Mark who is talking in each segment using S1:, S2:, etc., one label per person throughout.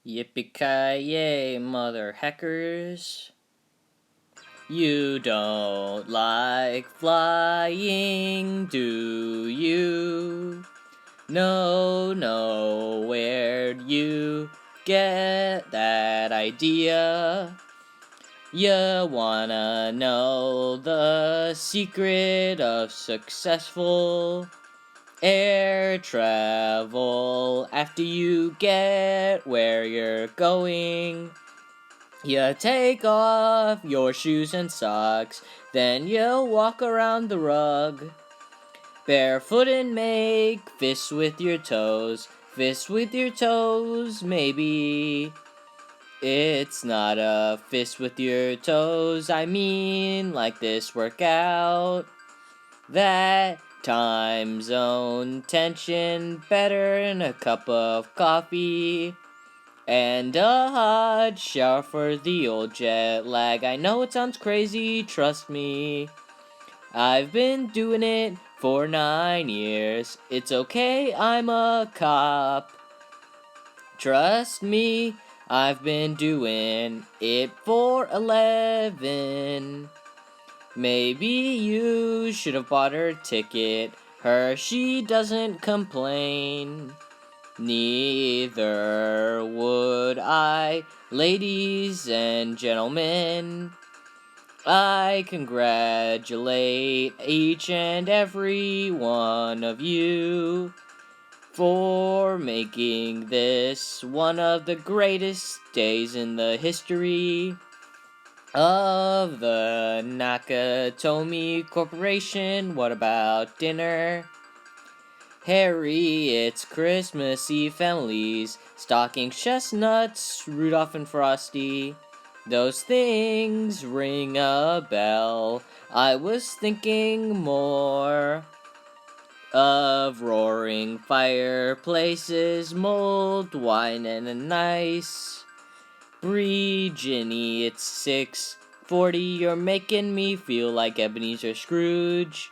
S1: Yippee-ki-yay, mother heckers. You don't like flying, do you? No, where'd you get that idea? You wanna know the secret of successful air travel? After you get where you're going, you take off your shoes and socks, then you walk around the rug, barefoot and make fists with your toes. Fists with your toes, maybe. It's not a fist with your toes, I mean like this workout. That time zone tension better in a cup of coffee. And a hot shower for the old jet lag. I know it sounds crazy, trust me. I've been doing it for 9 years. It's okay, I'm a cop. Trust me, I've been doing it for 11. Maybe you should have bought her ticket. She doesn't complain. Neither would I, ladies and gentlemen. I congratulate each and every one of you for making this one of the greatest days in the history of the Nakatomi Corporation. What about dinner? Harry, it's Christmas Eve families, stocking chestnuts, Rudolph and Frosty. Those things ring a bell. I was thinking more of roaring fireplaces, mulled wine, and a nice brie. Ginny, it's 6:40. You're making me feel like Ebenezer Scrooge.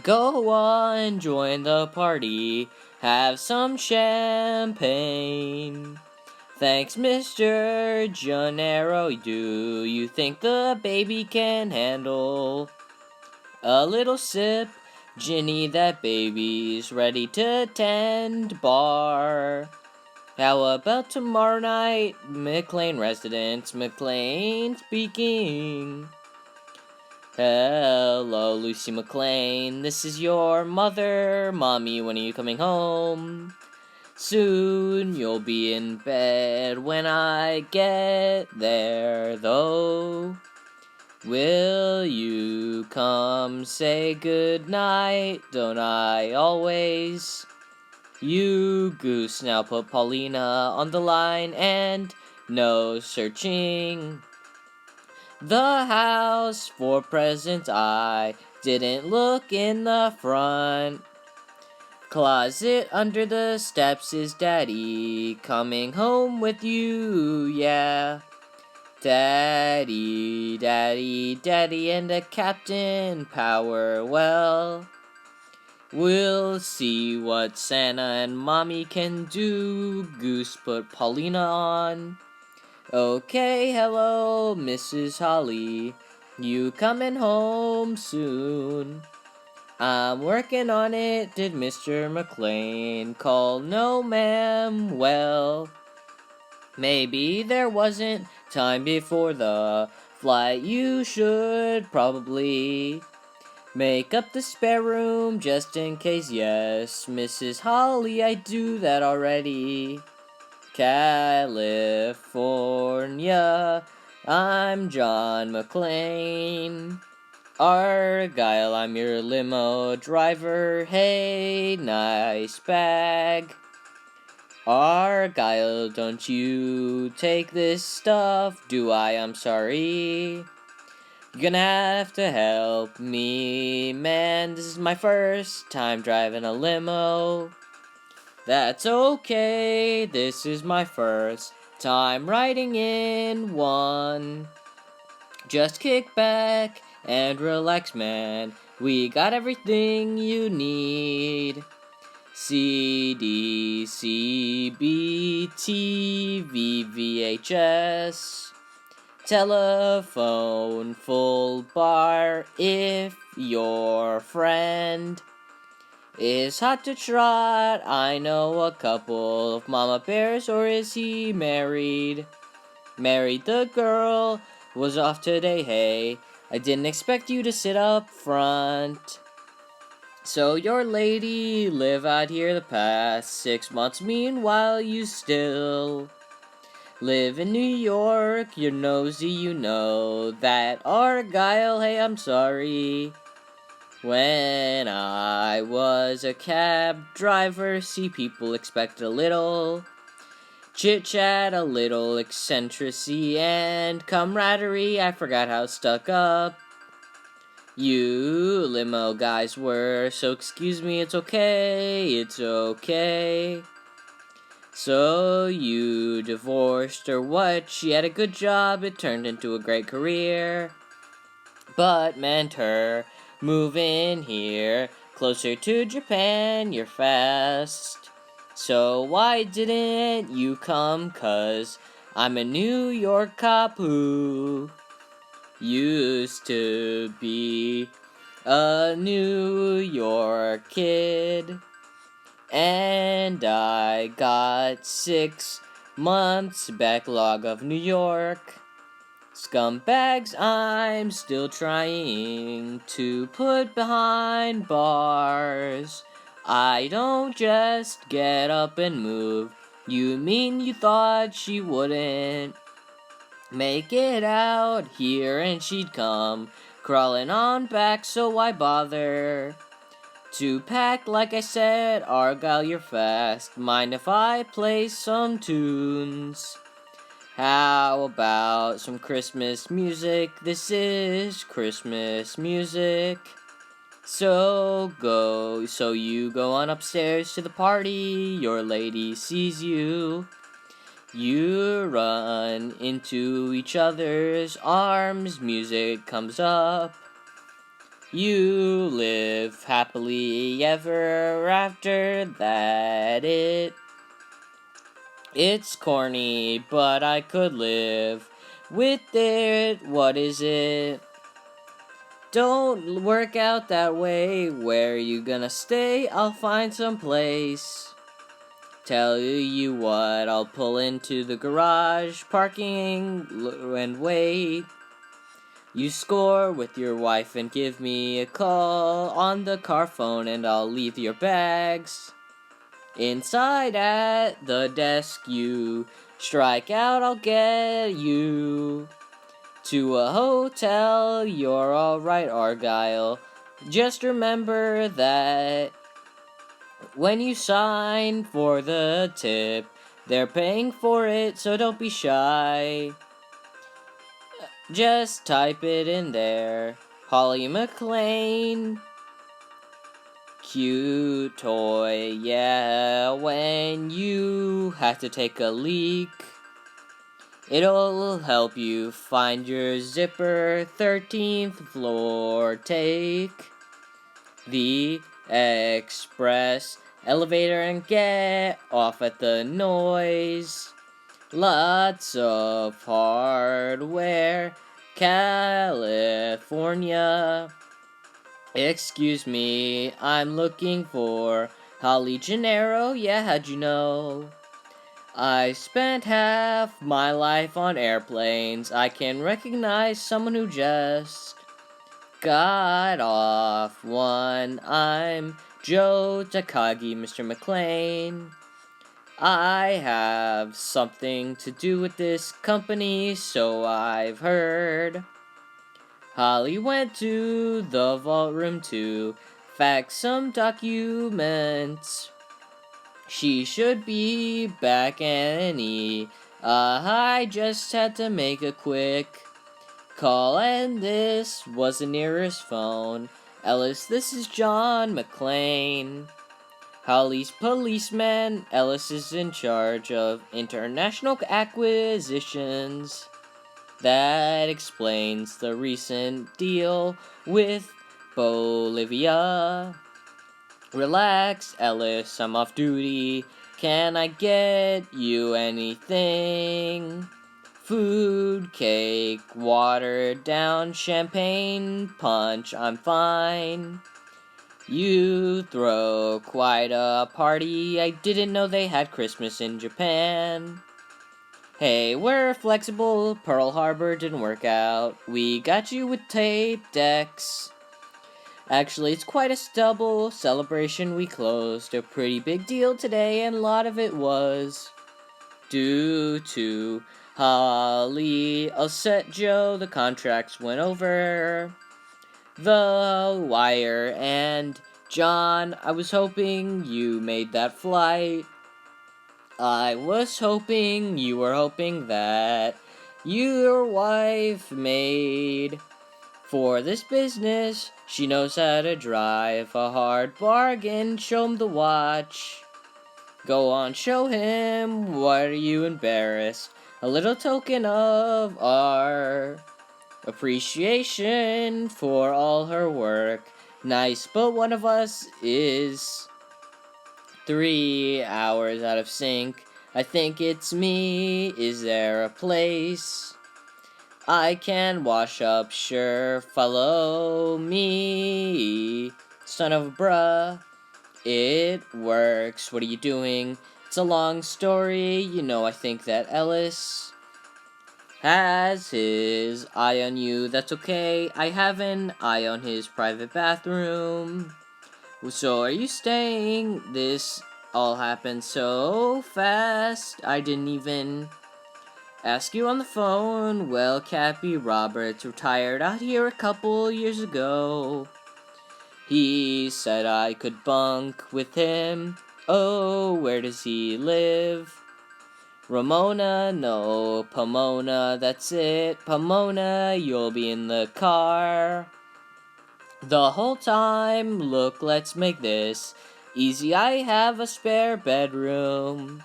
S1: Go on, join the party, have some champagne. Thanks, Mr. Gennaro. Do you think the baby can handle a little sip? Ginny, that baby's ready to tend bar. How about tomorrow night? McLean residence, McLean speaking. Hello, Lucy McLean. This is your mother. Mommy, when are you coming home? Soon you'll be in bed when I get there, though. Will you come say goodnight? Don't I always? You goose, now put Paulina on the line and no searching the house for presents. I didn't look in the front closet under the steps. Is Daddy coming home with you? Yeah. Daddy, and the Captain Power. Well, we'll see what Santa and Mommy can do. Goose put Paulina on. Okay, hello, Mrs. Holly. You coming home soon? I'm working on it. Did Mr. McLean call? No, ma'am. Well, maybe there wasn't time before the flight. You should probably make up the spare room just in case. Yes, Mrs. Holly, I do that already. California, I'm John McLean. Argyle, I'm your limo driver. Hey, nice bag. Argyle, don't you take this stuff, do I? I'm sorry. You're gonna have to help me, man. This is my first time driving a limo. That's okay, this is my first time riding in one. Just kick back and relax, man. We got everything you need. CD, CB, TV, VHS, telephone, full bar. If your friend is hot to trot, I know a couple of mama bears. Or is he married? Married the girl, was off today, hey. I didn't expect you to sit up front. So your lady live out here the past 6 months. Meanwhile you still live in New York. You're nosy, you know that Argyle. Hey, I'm sorry. When I was a cab driver, see, people expect a little chit-chat, a little eccentricity and camaraderie. I forgot how stuck up you limo guys were, so excuse me, it's okay, it's okay. So you divorced or what? She had a good job, it turned into a great career, but meant her move in here, closer to Japan, you're fast. So why didn't you come? 'Cause I'm a New York cop who used to be a New York kid, and I got 6 months backlog of New York scumbags I'm still trying to put behind bars. I don't just get up and move. You mean you thought she wouldn't make it out here and she'd come crawling on back, so why bother to pack? Like I said, Argyle, you're fast. Mind if I play some tunes? How about some Christmas music? This is Christmas music. So you go on upstairs to the party. Your lady sees you. You run into each other's arms. Music comes up. You live happily ever after that. It's corny, but I could live with it. What is it? Don't work out that way. Where you gonna stay? I'll find some place. Tell you what, I'll pull into the garage, parking, and wait. You score with your wife and give me a call on the car phone, and I'll leave your bags inside at the desk. You strike out, I'll get you to a hotel. You're alright, Argyle. Just remember that when you sign for the tip, they're paying for it, so don't be shy. Just type it in there. Holly McLean. Cute toy, yeah. When you have to take a leak, it'll help you find your zipper. 13th floor, take the express elevator and get off at the noise. Lots of hardware, California. Excuse me, I'm looking for Holly Gennaro. Yeah, how'd you know? I spent half my life on airplanes. I can recognize someone who just got off one. I'm Joe Takagi, Mr. McLean. I have something to do with this company, so I've heard. Holly went to the vault room to fax some documents. She should be back any. I just had to make a quick call, and this was the nearest phone. Ellis, this is John McLean. Holly's policeman. Ellis is in charge of international acquisitions. That explains the recent deal with Bolivia. Relax, Ellis, I'm off duty. Can I get you anything? Food, cake, watered down champagne, punch, I'm fine. You throw quite a party, I didn't know they had Christmas in Japan. Hey, we're flexible, Pearl Harbor didn't work out. We got you with tape decks. Actually, it's quite a double celebration we closed. A pretty big deal today, and a lot of it was due to Holly. I'll set Joe, the contracts went over the wire, and John, I was hoping you made that flight. I was hoping you were hoping that your wife made for this business. She knows how to drive a hard bargain. Show him the watch. Go on, show him. Why are you embarrassed? A little token of our appreciation for all her work. Nice, but one of us is 3 hours out of sync. I think it's me. Is there a place I can wash up? Sure, follow me. Son of a bruh. It works. What are you doing? It's a long story. You know, I think that Ellis has his eye on you. That's okay. I have an eye on his private bathroom. So are you staying? This all happened so fast. I didn't even ask you on the phone. Well, Cappy Roberts retired out here a couple years ago. He said I could bunk with him. Oh, where does he live? Ramona, no, Pomona, that's it. Pomona, you'll be in the car the whole time. Look, let's make this easy. I have a spare bedroom.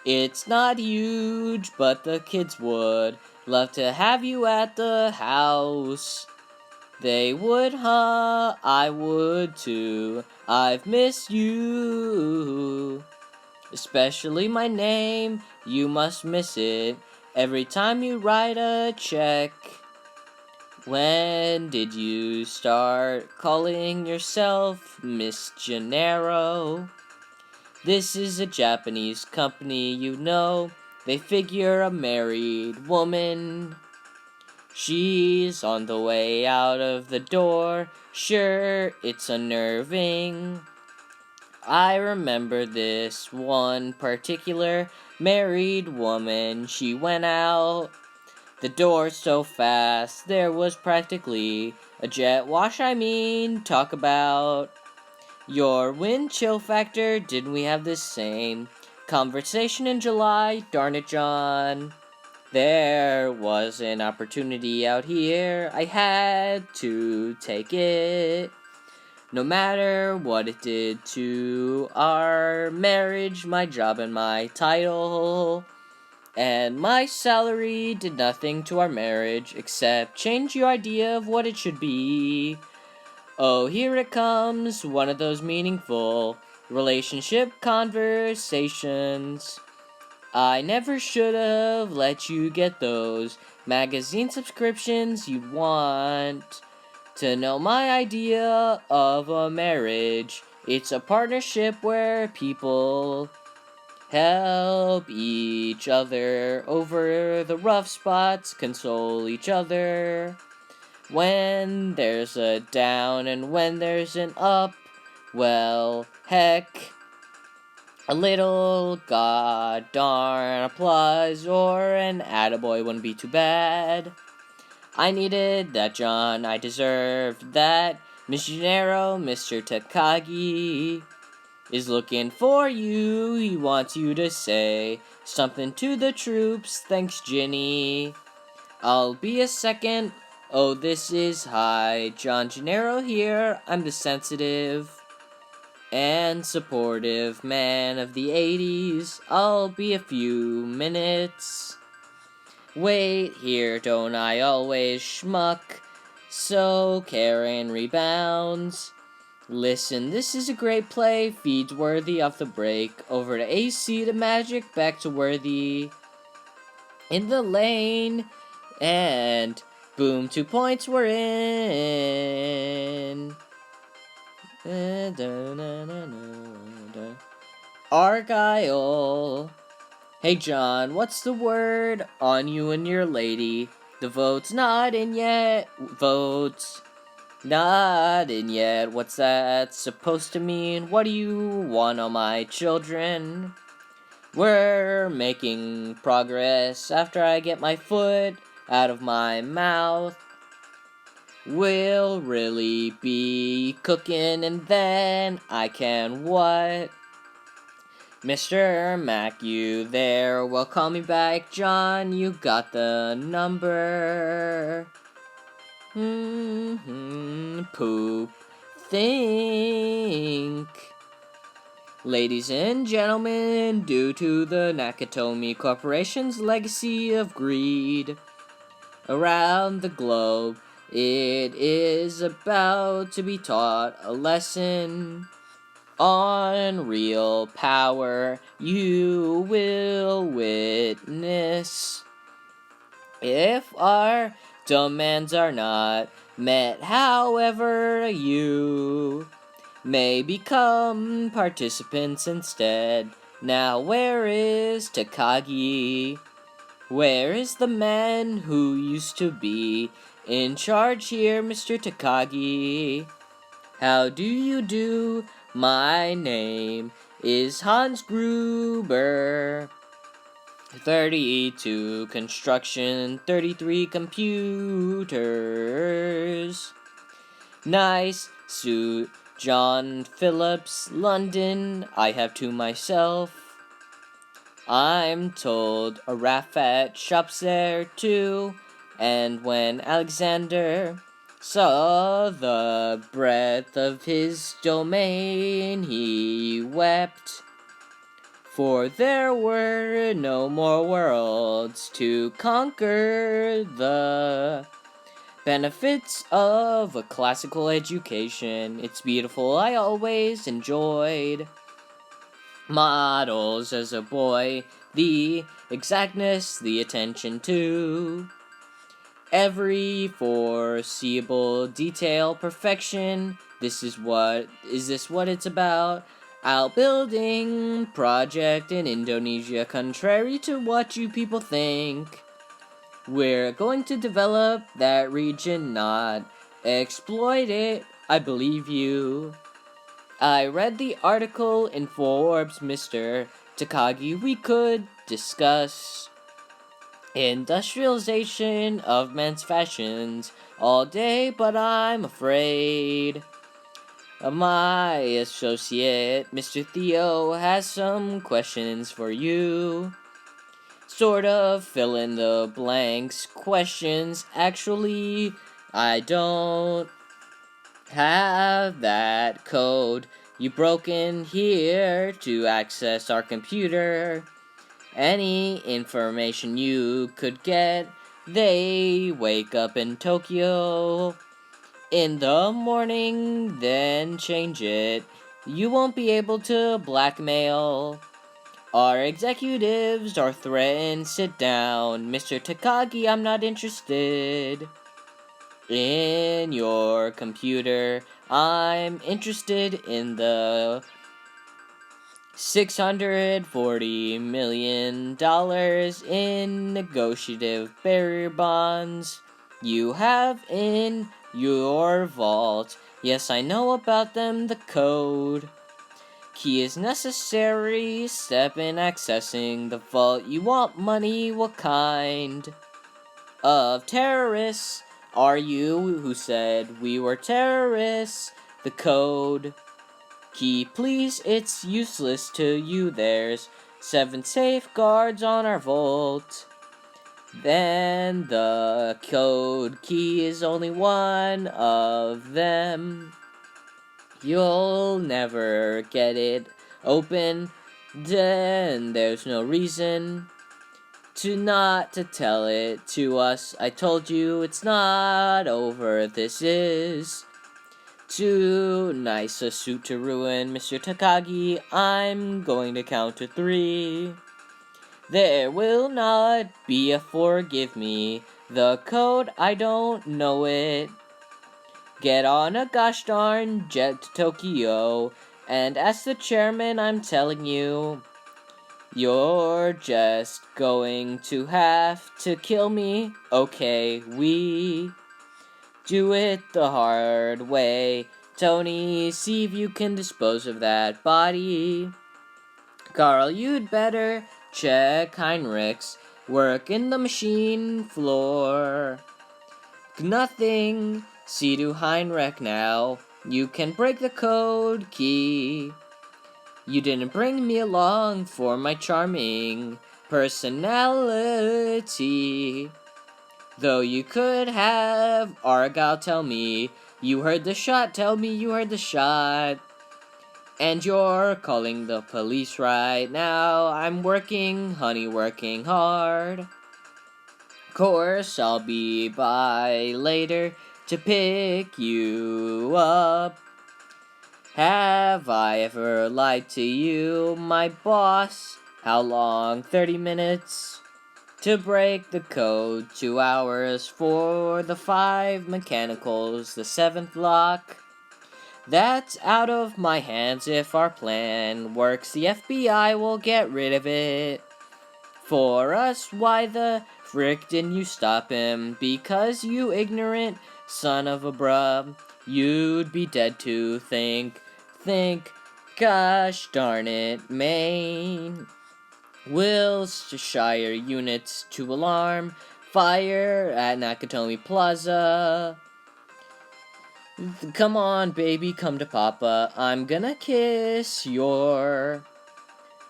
S1: It's not huge, but the kids would love to have you at the house. They would, huh? I would too. I've missed you. Especially my name. You must miss it every time you write a check. When did you start calling yourself Miss Gennaro? This is a Japanese company, you know. They figure a married woman. She's on the way out of the door. Sure, it's unnerving. I remember this one particular married woman. She went out the door so fast, there was practically a jet wash. I mean, talk about your wind chill factor. Didn't we have this same conversation in July? Darn it, John. There was an opportunity out here. I had to take it. No matter what it did to our marriage, my job and my title and my salary did nothing to our marriage except change your idea of what it should be. Oh, here it comes, one of those meaningful relationship conversations. I never should have let you get those magazine subscriptions you'd want to know my idea of a marriage. It's a partnership where people help each other over the rough spots, console each other when there's a down and when there's an up. Well, heck, a little god darn applause or an attaboy wouldn't be too bad. I needed that, John. I deserved that. Mr. Gennaro, Mr. Takagi is looking for you. He wants you to say something to the troops. Thanks, Ginny. I'll be a second. Oh, this is hi. John Gennaro here. I'm the sensitive and supportive man of the 80s. I'll be a few minutes. Wait here, don't I always schmuck? So Karen rebounds. Listen, this is a great play, feeds worthy off the break, over to AC to Magic, back to worthy, in the lane, and boom, 2 points, we're in. Argyle. Hey John, what's the word on you and your lady? The vote's not in yet. Votes not in yet. What's that supposed to mean? What do you want on my children? We're making progress after I get my foot out of my mouth. We'll really be cooking and then I can what? Mr. Mac, you there? Well, call me back, John. You got the number. Poop. Think. Ladies and gentlemen, due to the Nakatomi Corporation's legacy of greed around the globe, it is about to be taught a lesson on real power you will witness. If our demands are not met, however, you may become participants instead. Now where is Takagi? Where is the man who used to be in charge here, Mr. Takagi? How do you do? My name is Hans Gruber. 32 construction, 33 computers. Nice suit, John Phillips, London. I have to myself. I'm told a Rafat shops there too. And when Alexander saw the breadth of his domain, he wept. For there were no more worlds to conquer. The benefits of a classical education. It's beautiful, I always enjoyed models as a boy. The exactness, the attention to every foreseeable detail, perfection. Is this what it's about? Outbuilding project in Indonesia, contrary to what you people think. We're going to develop that region, not exploit it. I believe you. I read the article in Forbes, Mr. Takagi. We could discuss industrialization of men's fashions all day, but I'm afraid my associate, Mr. Theo, has some questions for you. Sort of fill in the blanks questions. Actually, I don't have that code you broke in here to access our computer. Any information you could get, they wake up in Tokyo in the morning, then change it. You won't be able to blackmail our executives or threaten. Sit down, Mr. Takagi, I'm not interested in your computer. I'm interested in the $640 million in negotiative barrier bonds you have in your vault. Yes, I know about them. The code key is necessary step in accessing the vault. You want money? What kind of terrorists are you? Who said we were terrorists? The code key, please, it's useless to you. There's 7 safeguards on our vault. Then the code key is only one of them. You'll never get it open. Then there's no reason to tell it to us. I told you it's not over. This is Too nice a suit to ruin, Mr. Takagi. I'm going to count to 3. There will not be a forgive me. The code, I don't know it. Get on a gosh darn jet to Tokyo, and ask the chairman, I'm telling you, you're just going to have to kill me. Okay, we do it the hard way. Tony, see if you can dispose of that body. Carl, you'd better check Heinrich's work in the machine floor. Nothing. See to Heinrich now. You can break the code key. You didn't bring me along for my charming personality. Though you could have, Argyle, tell me you heard the shot, tell me you heard the shot. And you're calling the police right now. I'm working, honey, working hard. Course, I'll be by later to pick you up. Have I ever lied to you, my boss? How long? 30 minutes? To break the code, 2 hours for the 5 mechanicals, the 7th lock. That's out of my hands. If our plan works, the FBI will get rid of it. For us, why the frick didn't you stop him? Because you ignorant son of a bruh, you'd be dead to think, gosh darn it, Maine. Wilshire units to alarm, fire at Nakatomi Plaza. Come on, baby, come to Papa, I'm gonna kiss your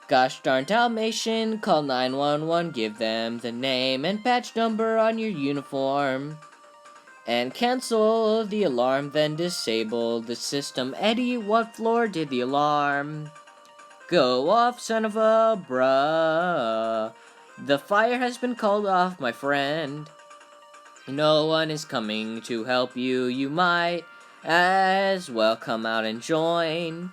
S1: gosh darn Dalmatian. Call 911, give them the name and patch number on your uniform. And cancel the alarm, then disable the system. Eddie, what floor did the alarm go off, son of a bruh? The fire has been called off, my friend. No one is coming to help you. You might as well come out and join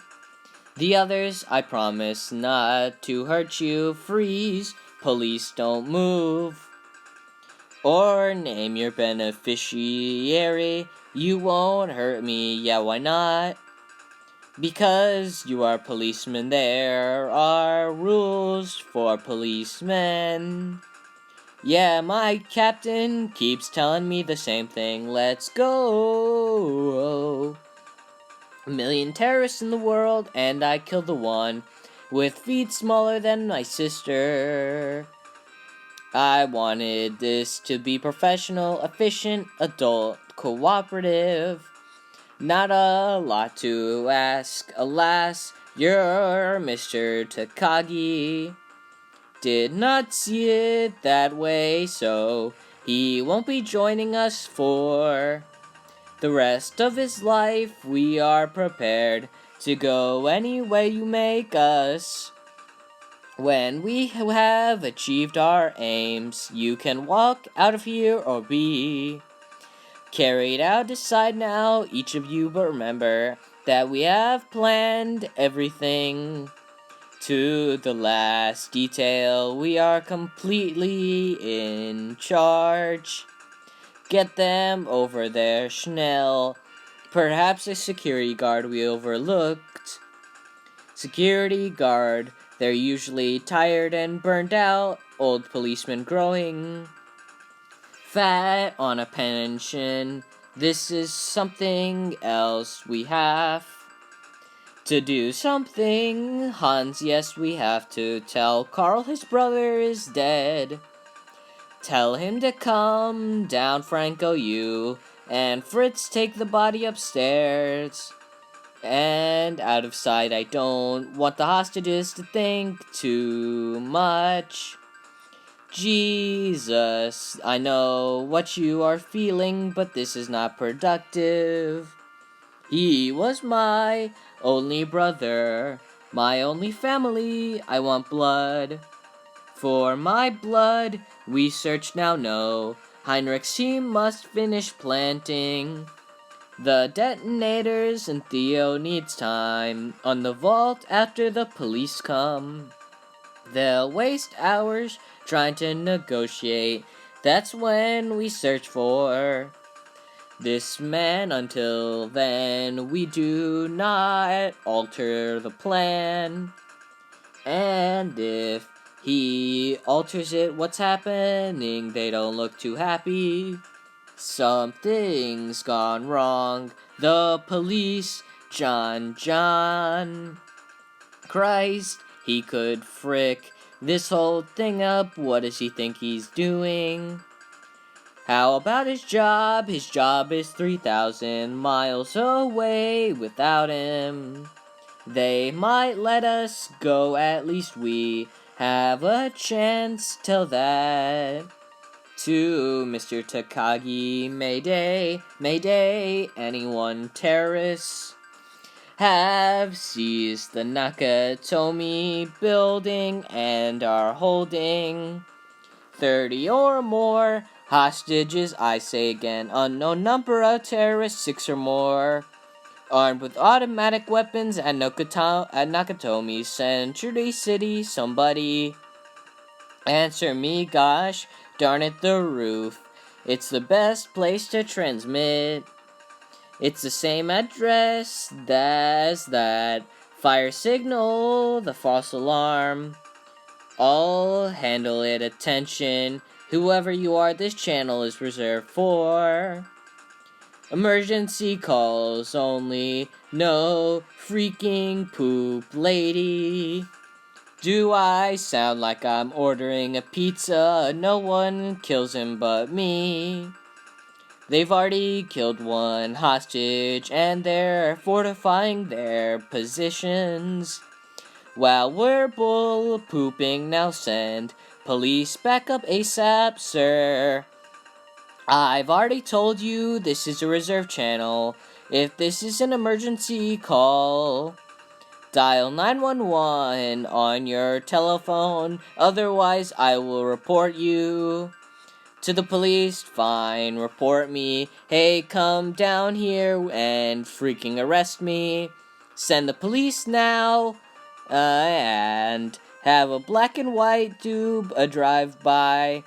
S1: the others. I promise not to hurt you. Freeze. Police, don't move. Or name your beneficiary. You won't hurt me. Yeah, why not? Because you are policemen. There are rules for policemen. Yeah, my captain keeps telling me the same thing. Let's go. A million terrorists in the world, and I killed the one with feet smaller than my sister. I wanted this to be professional, efficient, adult, cooperative. Not a lot to ask, alas, you're Mr. Takagi. Did not see it that way, so he won't be joining us for the rest of his life. We are prepared to go any way you make us. When we have achieved our aims, you can walk out of here or be carried out. Decide now, each of you, but remember that we have planned everything to the last detail. We are completely in charge. Get them over there, Schnell. Perhaps a security guard we overlooked. Security guard. They're usually tired and burned out. Old policemen growing fat on a pension. This is something else we have to do. Something, Hans, yes, we have to tell Carl his brother is dead. Tell him to come down, Franco, you and Fritz take the body upstairs and out of sight. I don't want the hostages to think too much. Jesus, I know what you are feeling, but this is not productive. He was my only brother, my only family. I want blood. For my blood, we search now, no. Heinrich, he must finish planting The detonators and Theo needs time on the vault after the police come. They'll waste hours trying to negotiate. That's when we search for this man. Until then, we do not alter the plan. And if he alters it, what's happening? They don't look too happy. Something's gone wrong. The police, John. Christ, he could frick this whole thing up. What does he think he's doing? How about his job? His job is 3,000 miles away without him. They might let us go, at least we have a chance till that. To Mr. Takagi, Mayday, Mayday, anyone terrorists have seized the Nakatomi building and are holding 30 or more hostages. I say again, unknown number of terrorists, 6 or more, armed with automatic weapons at Nakatomi Century City. Somebody answer me, gosh darn it, the roof. It's the best place to transmit. It's the same address as that fire signal, the false alarm. I'll handle it, attention. Whoever you are, this channel is reserved for emergency calls only. No freaking poop lady. Do I sound like I'm ordering a pizza? No one kills him but me. They've already killed one hostage and they're fortifying their positions. While we're bull pooping, now send police back up ASAP, sir. I've already told you this is a reserve channel. If this is an emergency call, dial 911 on your telephone. Otherwise, I will report you to the police. Fine, report me. Hey, come down here and freaking arrest me. Send the police now. And have a black and white do a drive-by.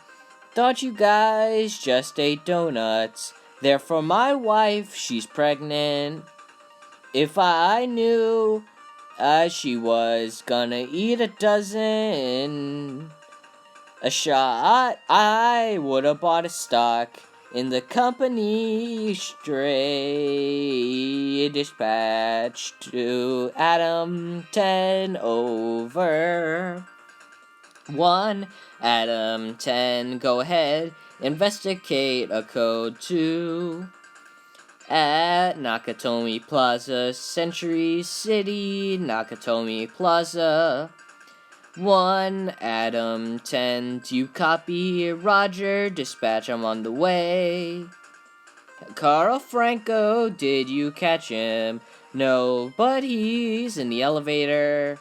S1: Thought you guys just ate donuts. They're for my wife, she's pregnant. If I knew she was gonna eat a dozen a shot, I would've bought a stock in the company. Straight dispatch to Adam 10 over 1. Adam 10, go ahead, investigate a code 2 at Nakatomi Plaza, Century City, Nakatomi Plaza. 1, Adam 10, do you copy? Roger, dispatch, I'm on the way. Carl Franco, did you catch him? No, but he's in the elevator.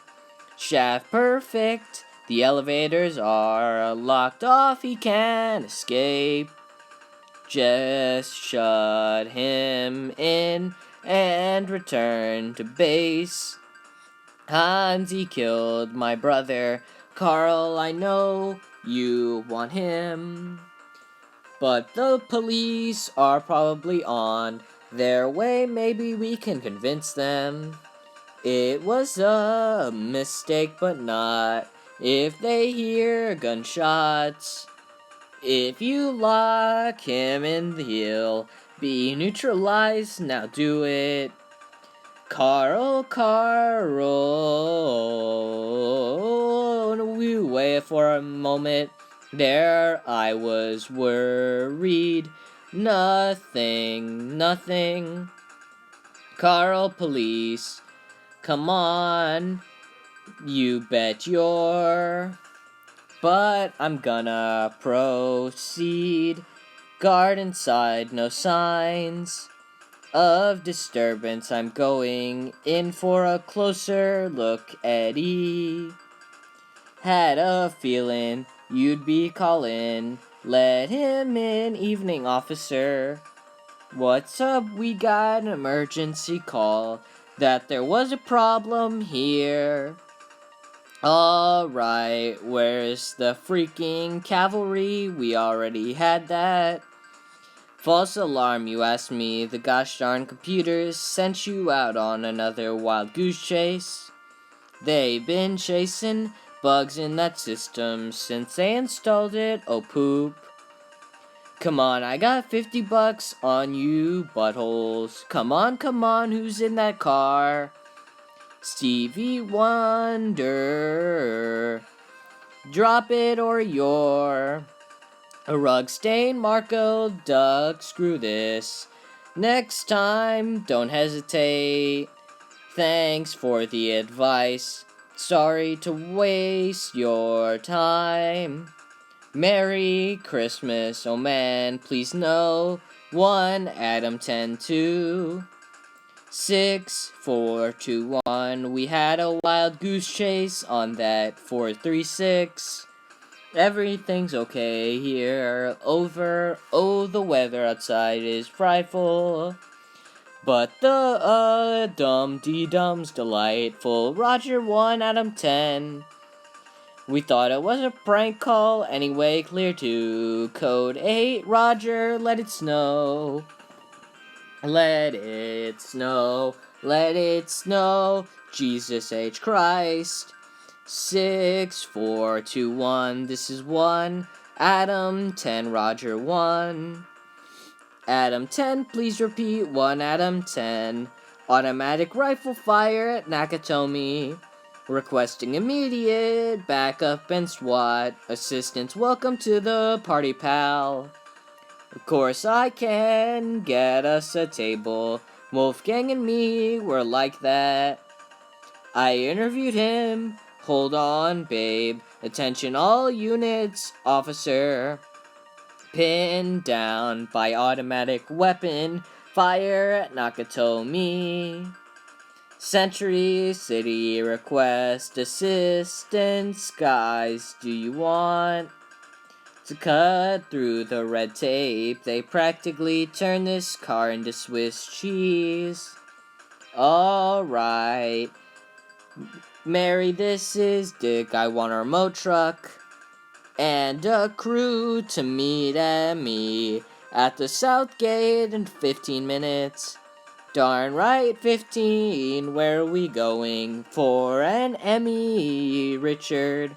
S1: Shaft perfect, the elevators are locked off, he can't escape. Just shut him in and return to base. Hansi killed my brother. Carl, I know you want him. But the police are probably on their way. Maybe we can convince them. It was a mistake, but not if they hear gunshots. If you lock him in, he'll be neutralized. Now do it. Carl, we wait for a moment. There I was worried. Nothing. Carl, police, come on. You bet you're. But I'm gonna proceed. Guard inside, no signs of disturbance. I'm going in for a closer look, Eddie. Had a feeling you'd be calling. Let him in, evening officer. What's up? We got an emergency call that there was a problem here. Alright, where's the freaking cavalry? We already had that. False alarm, you asked me. The gosh darn computers sent you out on another wild goose chase. They've been chasing bugs in that system since they installed it. Oh poop. Come on, I got $50 on you buttholes. Come on, who's in that car? Stevie Wonder. Drop it or you're a rug stain. Marco Duck, screw this. Next time, don't hesitate. Thanks for the advice. Sorry to waste your time. Merry Christmas, oh man, please no. 1 Adam 10 2 6 4 2 1. We had a wild goose chase on that 436. Everything's okay here. Over. Oh, the weather outside is frightful. But the dum-dee-dum's delightful. Roger 1 Adam 10. We thought it was a prank call. Anyway, clear to code 8. Roger, let it snow. Let it snow. Let it snow. Jesus H. Christ. 6 4 2 1. This is 1. Adam 10. Roger 1. Adam 10, please repeat. 1 Adam 10. Automatic rifle fire at Nakatomi. Requesting immediate backup and SWAT assistance. Welcome to the party, pal. Of course I can get us a table. Wolfgang and me were like that. I interviewed him. Hold on, babe. Attention all units, officer. Pinned down by automatic weapon fire at Nakatomi. Century City request assistance. Guys, do you want to cut through the red tape? They practically turn this car into Swiss cheese. Alright. Mary, this is Dick. I want a remote truck and a crew to meet at me at the South Gate in 15 minutes. Darn right, 15. Where are we going for an Emmy? Richard,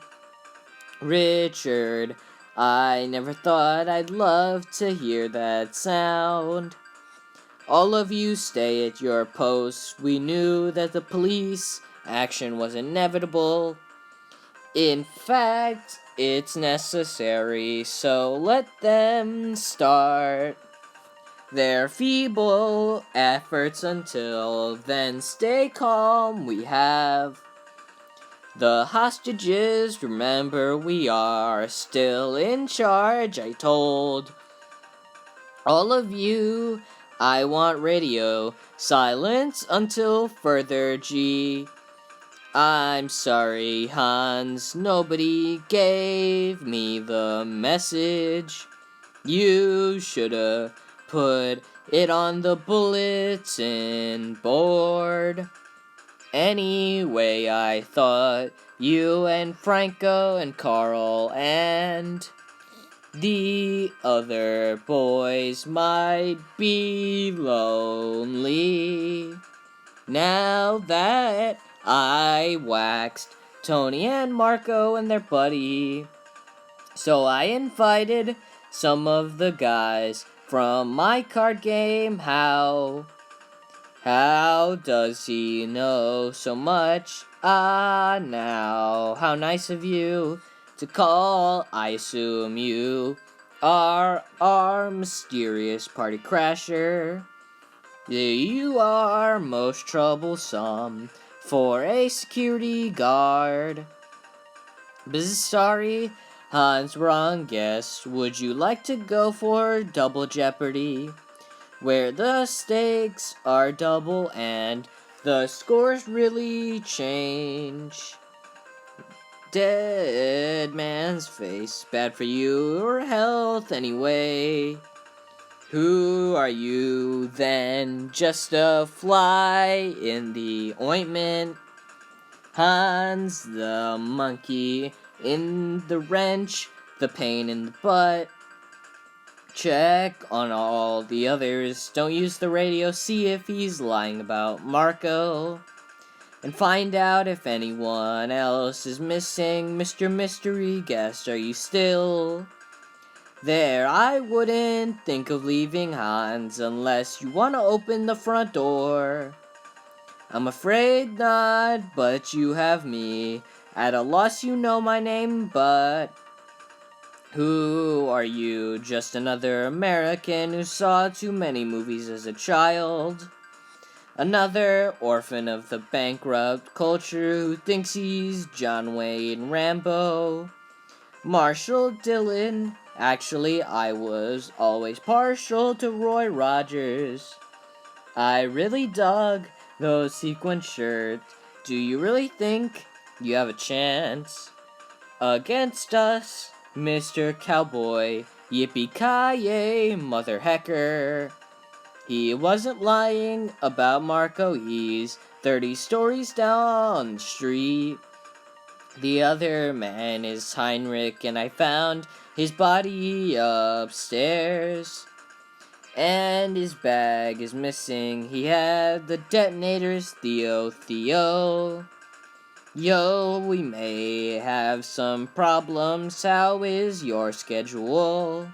S1: I never thought I'd love to hear that sound. All of you stay at your posts. We knew that the police action was inevitable. In fact, it's necessary, so let them start their feeble efforts until then. Stay calm, we have the hostages. Remember, we are still in charge. I told all of you I want radio silence until further G. I'm sorry, Hans, nobody gave me the message. You shoulda put it on the bulletin board. Anyway, I thought you and Franco and Carl and the other boys might be lonely. Now that I waxed Tony and Marco and their buddy, so I invited some of the guys from my card game. How does he know so much? Now, how nice of you to call. I assume you are our mysterious party crasher. You are most troublesome for a security guard. Sorry, Hans, wrong guess. Would you like to go for Double Jeopardy, where the stakes are double and the scores really change? Dead man's face, bad for your health anyway. Who are you then? Just a fly in the ointment. Hans the monkey in the wrench, the pain in the butt. Check on all the others. Don't use the radio, see if he's lying about Marco. And find out if anyone else is missing. Mr. Mystery Guest, are you still there? I wouldn't think of leaving Hans unless you want to open the front door. I'm afraid not, but you have me. At a loss, you know my name, but who are you? Just another American who saw too many movies as a child. Another orphan of the bankrupt culture who thinks he's John Wayne Rambo. Marshall Dillon. Actually, I was always partial to Roy Rogers. I really dug those sequin shirts. Do you really think you have a chance against us, Mr. Cowboy? Yippee-ki-yay, mother hecker. He wasn't lying about Marco, he's 30 stories down the street. The other man is Heinrich, and I found his body upstairs. And his bag is missing. He had the detonators, Theo. Yo, we may have some problems. How is your schedule?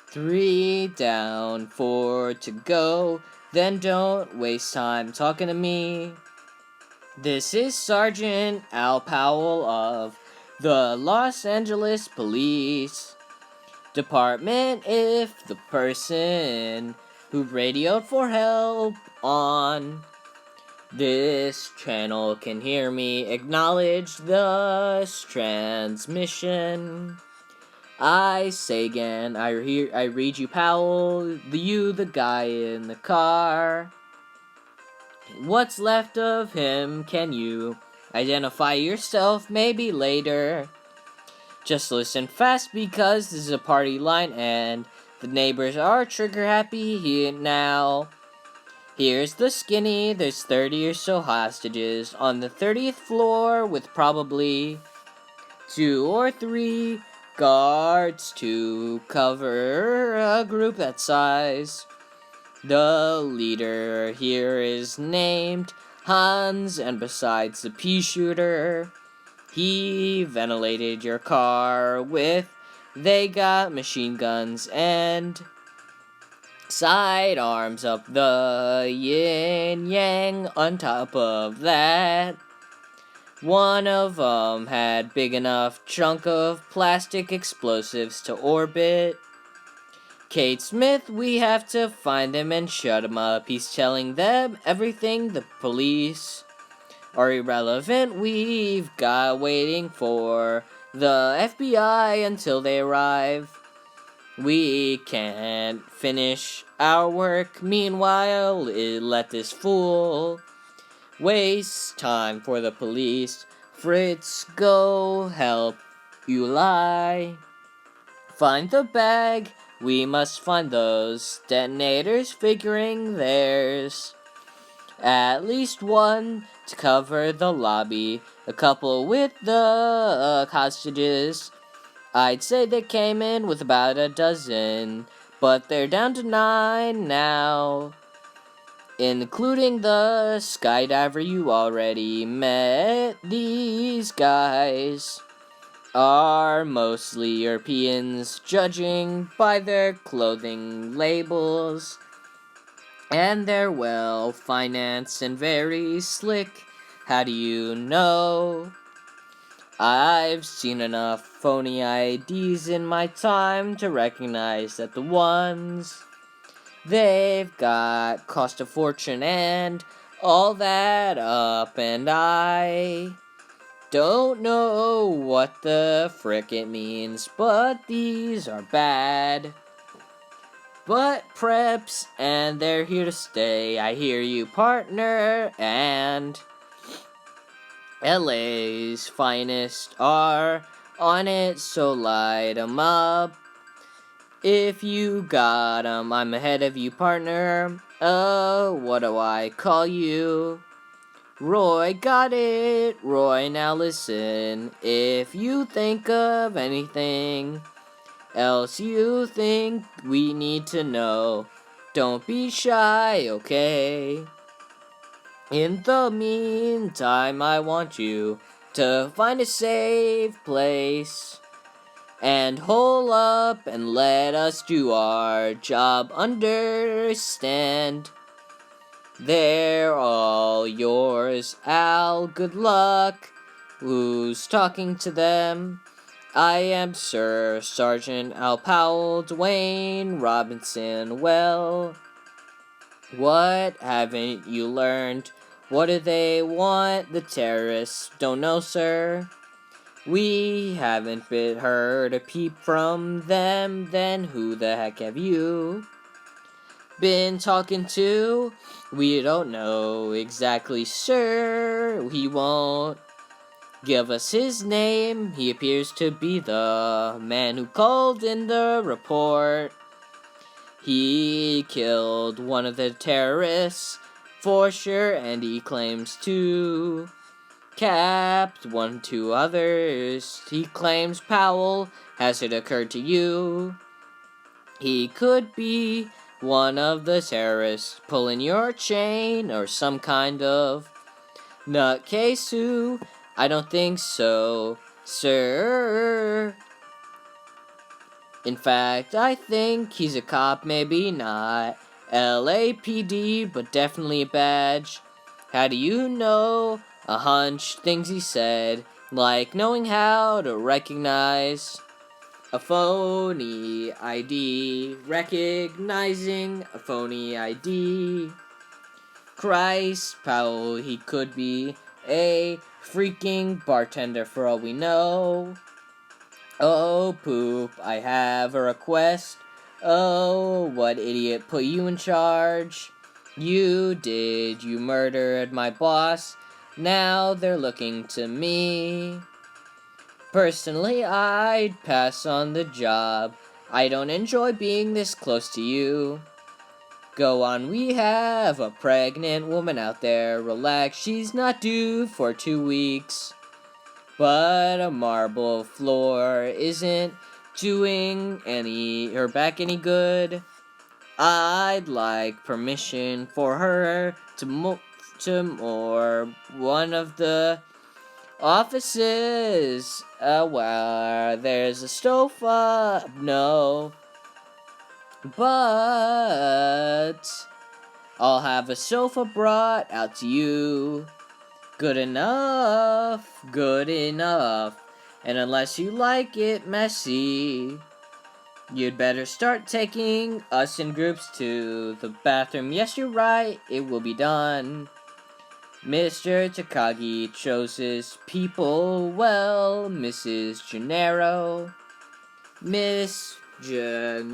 S1: 3 down, 4 to go. Then don't waste time talking to me. This is Sergeant Al Powell of the Los Angeles Police Department. If the person who radioed for help on this channel can hear me, acknowledge this transmission. I say again, I read you, Powell, the guy in the car. What's left of him? Can you identify yourself? Maybe later. Just listen fast because this is a party line and the neighbors are trigger happy here now. Here's the skinny, there's 30 or so hostages on the 30th floor with probably 2 or 3 guards to cover a group that size. The leader here is named Hans, and besides the pea shooter, he ventilated your car with, they got machine guns and sidearms up the yin-yang. On top of that, one of 'em had big enough chunk of plastic explosives to orbit Kate Smith. We have to find him and shut him up. He's telling them everything. The police are irrelevant. We've got waiting for the FBI until they arrive. We can't finish our work. Meanwhile, let this fool waste time for the police. Fritz, go help you lie. Find the bag. We must find those detonators, figuring there's at least one to cover the lobby. A couple with the hostages. I'd say they came in with about a dozen, but they're down to 9 now, including the skydiver you already met. These guys are mostly Europeans, judging by their clothing labels, and they're well financed and very slick. How do you know? I've seen enough phony IDs in my time to recognize that the ones they've got cost a fortune and all that up, and I don't know what the frick it means, but these are bad. But preps, and they're here to stay. I hear you, partner, and LA's finest are on it, so light 'em up. If you got 'em, I'm ahead of you, partner. What do I call you? Roy, got it. Roy, now listen. If you think of anything else you think we need to know, don't be shy, okay? In the meantime, I want you to find a safe place and hole up and let us do our job. Understand? They're all yours, Al. Good luck. Who's talking to them? I am Sir Sergeant Al Powell, Dwayne Robinson. Well, what haven't you learned? What do they want? The terrorists don't know, sir. We haven't heard a peep from them. Then who the heck have you been talking to? We don't know exactly, sir. He won't give us his name. He appears to be the man who called in the report. He killed one of the terrorists for sure, and he claims to capped 2 others. He claims, Powell, has it occurred to you? He could be one of the terrorists pulling your chain or some kind of nutcase who? I don't think so, sir. In fact, I think he's a cop, maybe not. LAPD, but definitely a badge. How do you know? A hunch, things he said, like knowing how to recognize a phony ID, recognizing a phony ID. Christ, Powell, he could be a freaking bartender for all we know. Oh, poop, I have a request. Oh, what idiot put you in charge? You did, you murdered my boss. Now they're looking to me. Personally, I'd pass on the job. I don't enjoy being this close to you. Go on, we have a pregnant woman out there. Relax, she's not due for 2 weeks. But a marble floor isn't doing her back any good. I'd like permission for her to move to one of the offices where there's a sofa. No, but I'll have a sofa brought out to you. Good enough, good enough. And unless you like it messy, you'd better start taking us in groups to the bathroom. Yes, you're right, it will be done. Mr. Takagi chose his people well. Mrs. Gennaro. Miss Gennaro.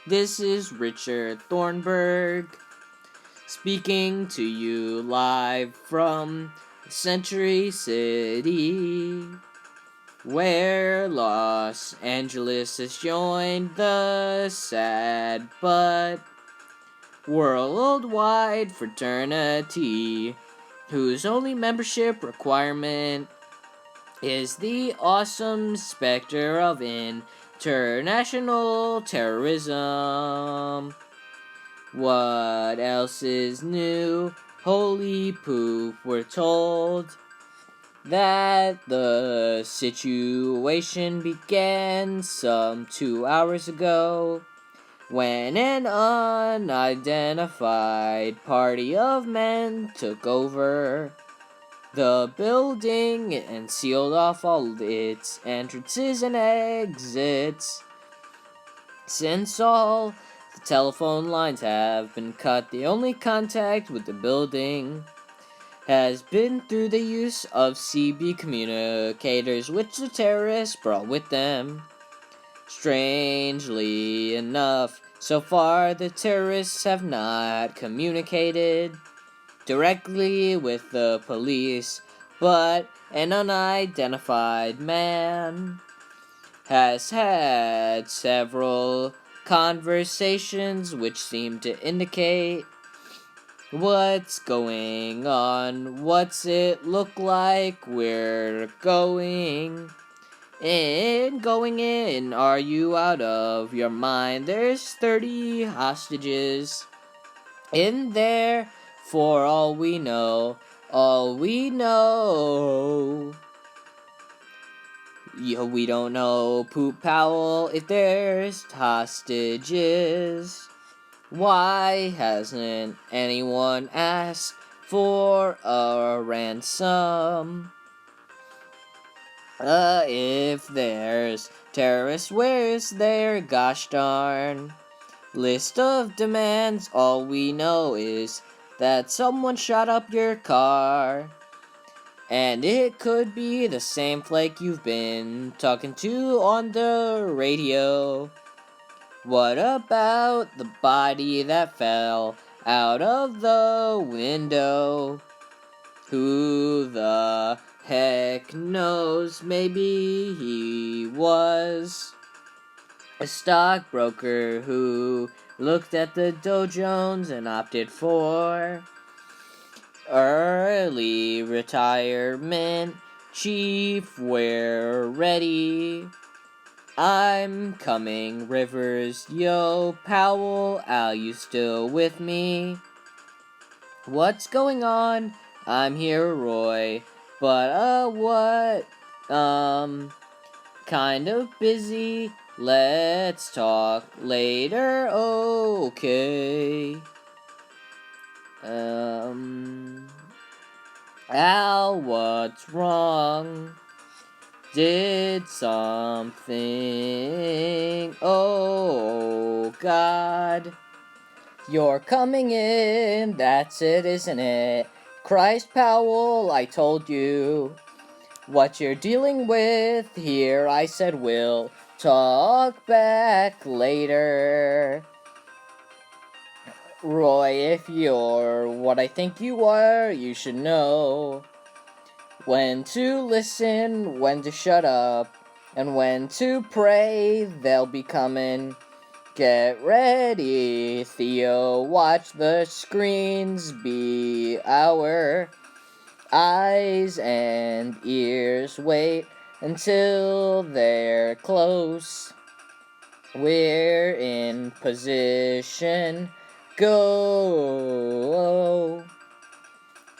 S1: This is Richard Thornburg, speaking to you live from Century City, where Los Angeles has joined the sad but worldwide fraternity, whose only membership requirement is the awesome specter of international terrorism. What else is new? Holy poop, we're told that the situation began some 2 hours ago, when an unidentified party of men took over the building and sealed off all its entrances and exits. Since all the telephone lines have been cut, the only contact with the building has been through the use of CB communicators, which the terrorists brought with them. Strangely enough, so far the terrorists have not communicated directly with the police, but an unidentified man has had several conversations which seem to indicate what's going on. What's it look like? We're going in. Are you out of your mind? There's 30 hostages in there for all we know. All we know. We don't know, Poop Powell, if there's hostages. Why hasn't anyone asked for a ransom? If there's terrorists, where's their gosh darn list of demands? All we know is that someone shot up your car. And it could be the same flake you've been talking to on the radio. What about the body that fell out of the window? Who the heck knows? Maybe he was a stockbroker who looked at the Dow Jones and opted for early retirement. Chief, we're ready. I'm coming, Rivers. Yo, Powell, Al, you still with me? What's going on? I'm here, Roy. But, what? Kind of busy. Let's talk later, okay. Al, what's wrong? Did something? Oh, God. You're coming in, that's it, isn't it? Christ, Powell, I told you. What you're dealing with here, I said we'll talk back later. Roy, if you're what I think you are, you should know when to listen, when to shut up, and when to pray. They'll be coming. Get ready, Theo. Watch the screens be our eyes and ears. Wait until they're close. We're in position. Go.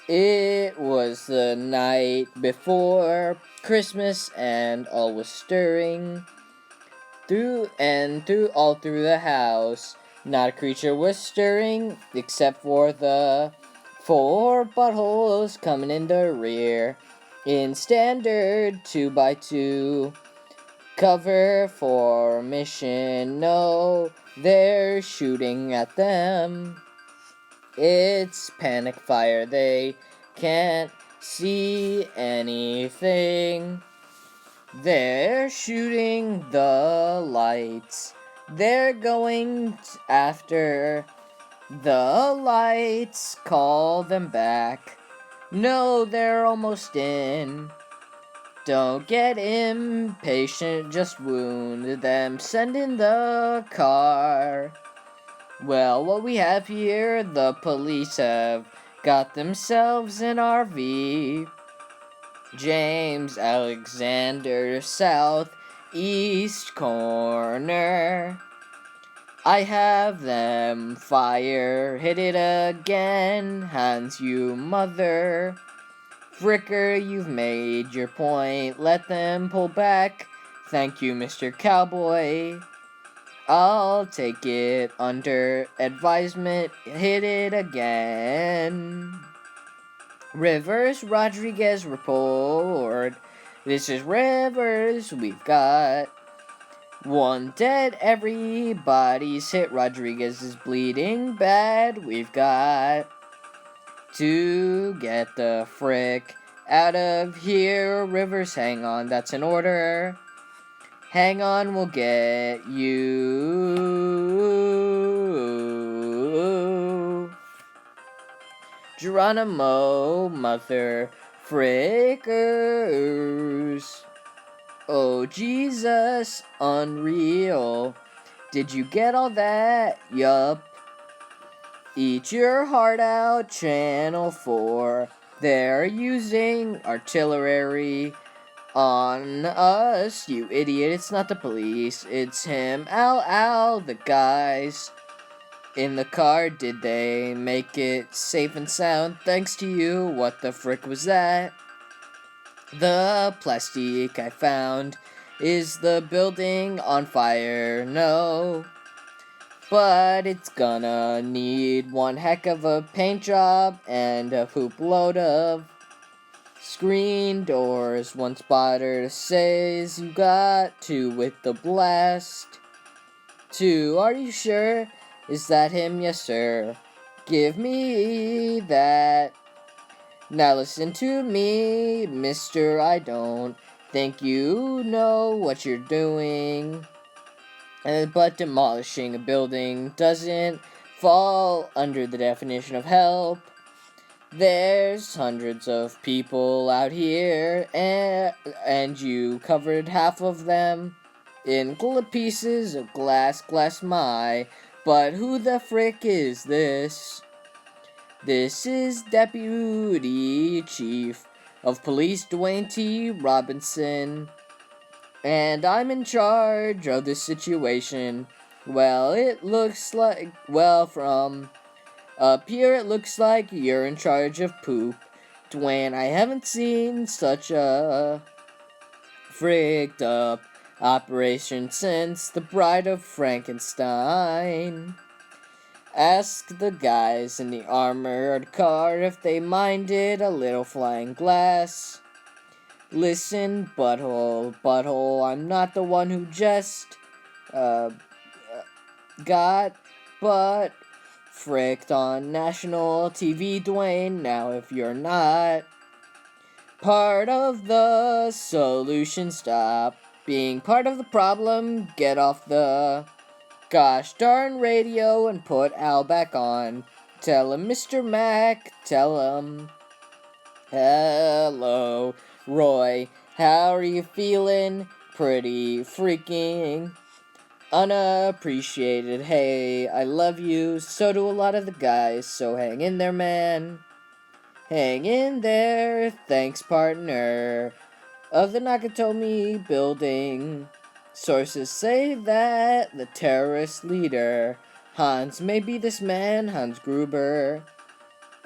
S1: It was the night before Christmas, and all was stirring through all through the house. Not a creature was stirring except for the 4 buttholes coming in the rear in standard 2x2 cover formation. No, they're shooting at them. It's panic fire. They can't see anything. They're shooting the lights. They're going after the lights. Call them back. No, they're almost in. Don't get impatient, just wound them. Send in the car. Well, what we have here, the police have got themselves an RV. James Alexander, southeast corner. I have them fire, hit it again, Hans, you mother. Fricker, you've made your point, let them pull back. Thank you, Mr. Cowboy. I'll take it under advisement, hit it again. Rivers Rodriguez report. This is Rivers, we've got 1 dead, everybody's hit. Rodriguez is bleeding bad. We've got to get the frick out of here. Rivers, hang on, that's an order. Hang on, we'll get you. Geronimo, mother frickers. Oh, Jesus, unreal. Did you get all that? Yup. Eat your heart out, Channel 4. They're using artillery on us, you idiot. It's not the police. It's him. Ow, ow, the guys in the car. Did they make it safe and sound? Thanks to you. What the frick was that? The plastic I found. Is the building on fire? No. But it's gonna need one heck of a paint job and a poop load of screen doors. One spotter says you got to with the blast. 2, are you sure? Is that him? Yes, sir. Give me that. Now listen to me, mister, I don't think you know what you're doing. But demolishing a building doesn't fall under the definition of help. There's hundreds of people out here, and you covered half of them in pieces of glass, my. But who the frick is this? This is Deputy Chief of Police Dwayne T. Robinson, and I'm in charge of this situation. Well, from up here it looks like you're in charge of poop. Dwayne, I haven't seen such a fricked up operation since The Bride of Frankenstein. Ask the guys in the armored car if they minded a little flying glass. Listen, butthole, I'm not the one who just, got, but fricked on national TV, Dwayne. Now if you're not part of the solution, stop being part of the problem. Get off the gosh darn radio and put Al back on. Tell him, Mr. Mac, tell him. Hello, Roy. How are you feeling? Pretty freaking unappreciated. Hey, I love you. So do a lot of the guys. So hang in there, man. Hang in there. Thanks, partner. Of the Nakatomi building. Sources say that the terrorist leader, Hans, may be this man, Hans Gruber,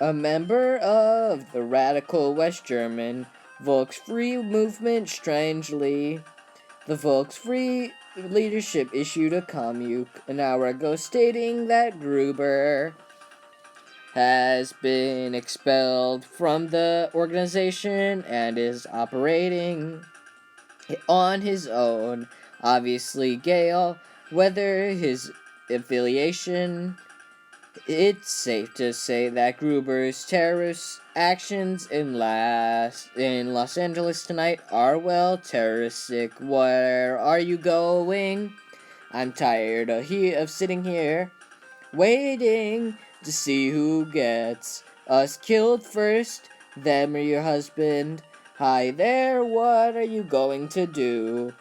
S1: a member of the radical West German Volksfree movement. Strangely, the Volksfree leadership issued a commune an hour ago stating that Gruber has been expelled from the organization and is operating on his own. Obviously, Gale, whether his affiliation, it's safe to say that Gruber's terrorist actions in Los Angeles tonight are, well, terroristic. Where are you going? I'm tired of sitting here, waiting to see who gets us killed first, them or your husband. Hi there, what are you going to do?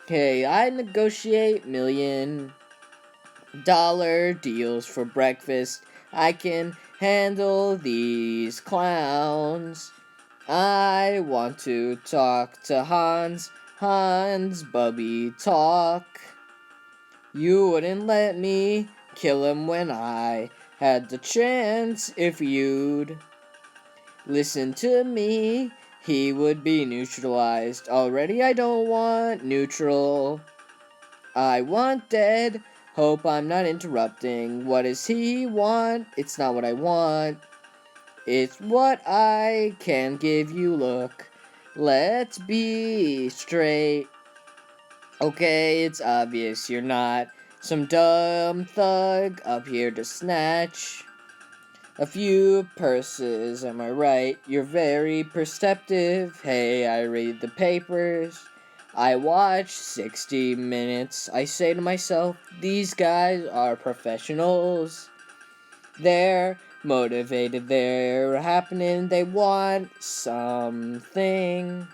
S1: Hey, I negotiate $1,000,000 deals for breakfast. I can handle these clowns. I want to talk to Hans. Hans, Bubby, talk. You wouldn't let me kill him when I had the chance. If you'd listen to me, he would be neutralized. Already I don't want neutral. I want dead. Hope I'm not interrupting. What does he want? It's not what I want. It's what I can give you. Look, let's be straight. Okay, it's obvious you're not some dumb thug up here to snatch a few purses, am I right? You're very perceptive. Hey, I read the papers. I watch 60 Minutes. I say to myself, these guys are professionals. They're motivated. They're happening. They want something.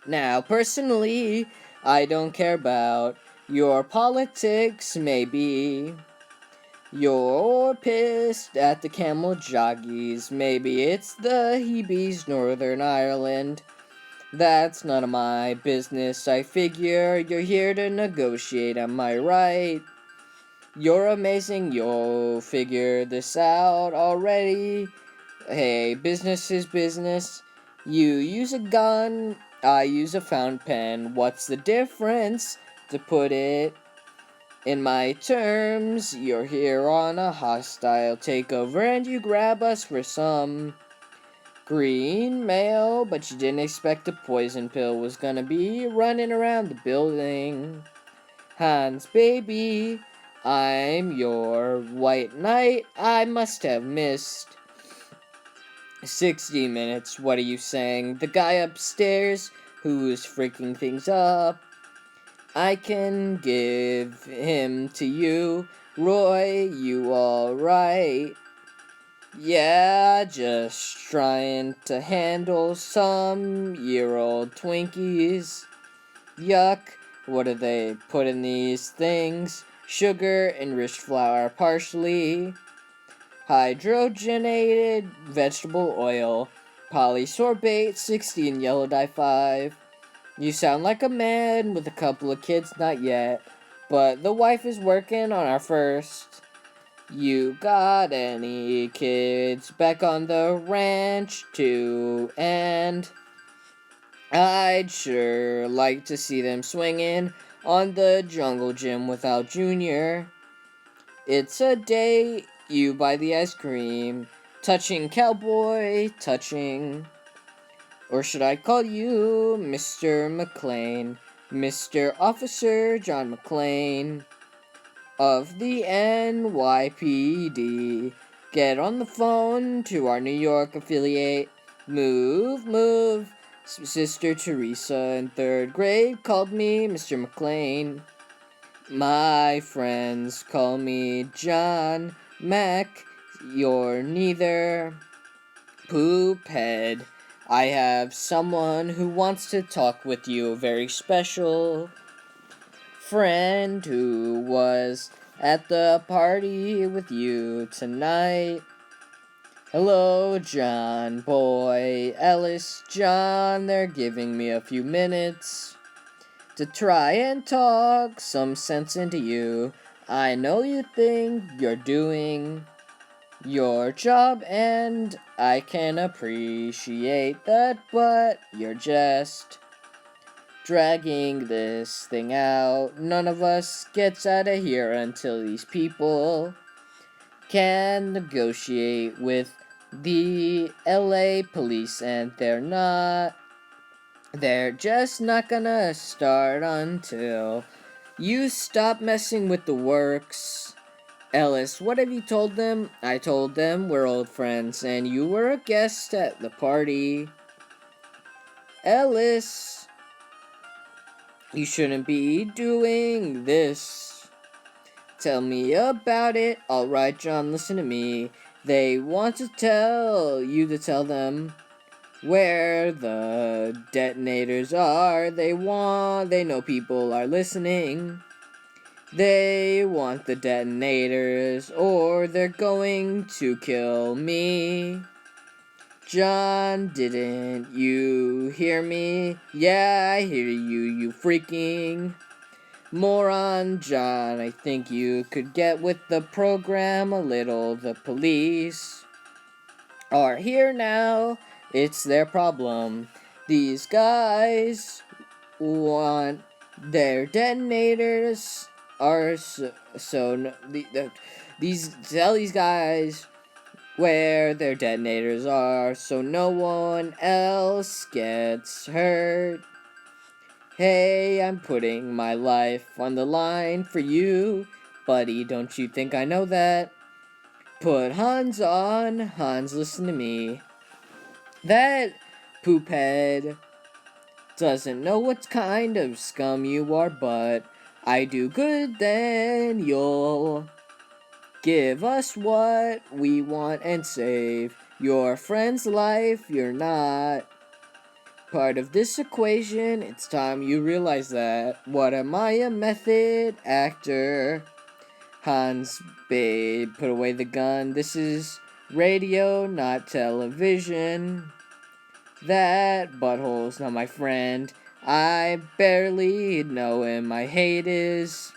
S1: Now, personally, I don't care about your politics, maybe. You're pissed at the camel joggies, maybe it's the Hebe's Northern Ireland. That's none of my business, I figure you're here to negotiate, am I right? You're amazing, you'll figure this out already. Hey, business is business. You use a gun, I use a fountain pen. What's the difference? To put it in my terms, you're here on a hostile takeover and you grab us for some green mail, but you didn't expect the poison pill was gonna be running around the building. Hans, baby, I'm your white knight. I must have missed 60 minutes. What are you saying? The guy upstairs who's freaking things up. I can give him to you. Roy, you alright? Yeah, just trying to handle some year-old Twinkies. Yuck, what do they put in these things? Sugar, enriched flour, partially hydrogenated vegetable oil, polysorbate 60 and yellow dye 5. You sound like a man with a couple of kids, not yet, but the wife is working on our first. You got any kids back on the ranch too? And I'd sure like to see them swinging on the jungle gym without Junior. It's a day you buy the ice cream. Touching cowboy, touching. Or should I call you Mr. McLean? Mr. Officer John McLean of the NYPD. Get on the phone to our New York affiliate. Move, move. Sister Teresa in 3rd grade called me Mr. McLean. My friends call me John Mac. You're neither. Poop head. I have someone who wants to talk with you, a very special friend who was at the party with you tonight. Hello, John, boy, Ellis, John, they're giving me a few minutes to try and talk some sense into you. I know you think you're doing your job, and I can appreciate that, but you're just dragging this thing out. None of us gets out of here until these people can negotiate with the LA police, and they're just not gonna start until you stop messing with the works. Ellis, what have you told them? I told them we're old friends and you were a guest at the party. Ellis, you shouldn't be doing this. Tell me about it. Alright, John, listen to me. They want to tell you to tell them where the detonators are. They know people are listening. They want the detonators, or they're going to kill me. John, didn't you hear me? Yeah, I hear you, you freaking moron. John, I think you could get with the program a little. The police are here now. It's their problem. These guys want their detonators are tell these guys where their detonators are so no one else gets hurt. Hey, I'm putting my life on the line for you, buddy, don't you think I know that? Put Hans on. Hans, listen to me. That poophead doesn't know what kind of scum you are, but I do good, then you'll give us what we want and save your friend's life. You're not part of this equation. It's time you realize that. What am I, a method actor? Hans bade, put away the gun. This is radio, not television. That butthole's not my friend. I barely know him. I hate his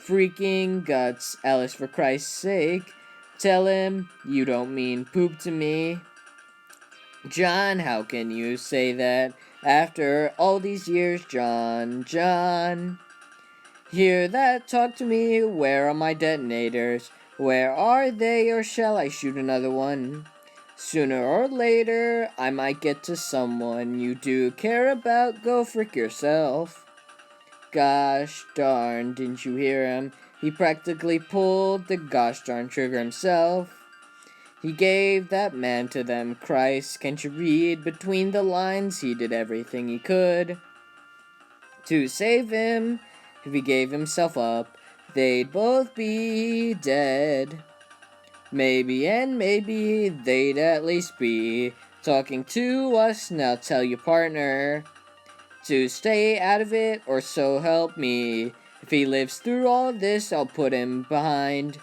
S1: freaking guts. Alice, for Christ's sake, tell him you don't mean poop to me. John, how can you say that after all these years, John? John, hear that, talk to me. Where are my detonators? Where are they, or shall I shoot another one? Sooner or later, I might get to someone you do care about. Go frick yourself. Gosh darn, didn't you hear him? He practically pulled the gosh darn trigger himself. He gave that man to them. Christ, can't you read between the lines? He did everything he could to save him. If he gave himself up, they'd both be dead. Maybe and maybe they'd at least be talking to us. Now tell your partner to stay out of it, or so help me. If he lives through all this, I'll put him behind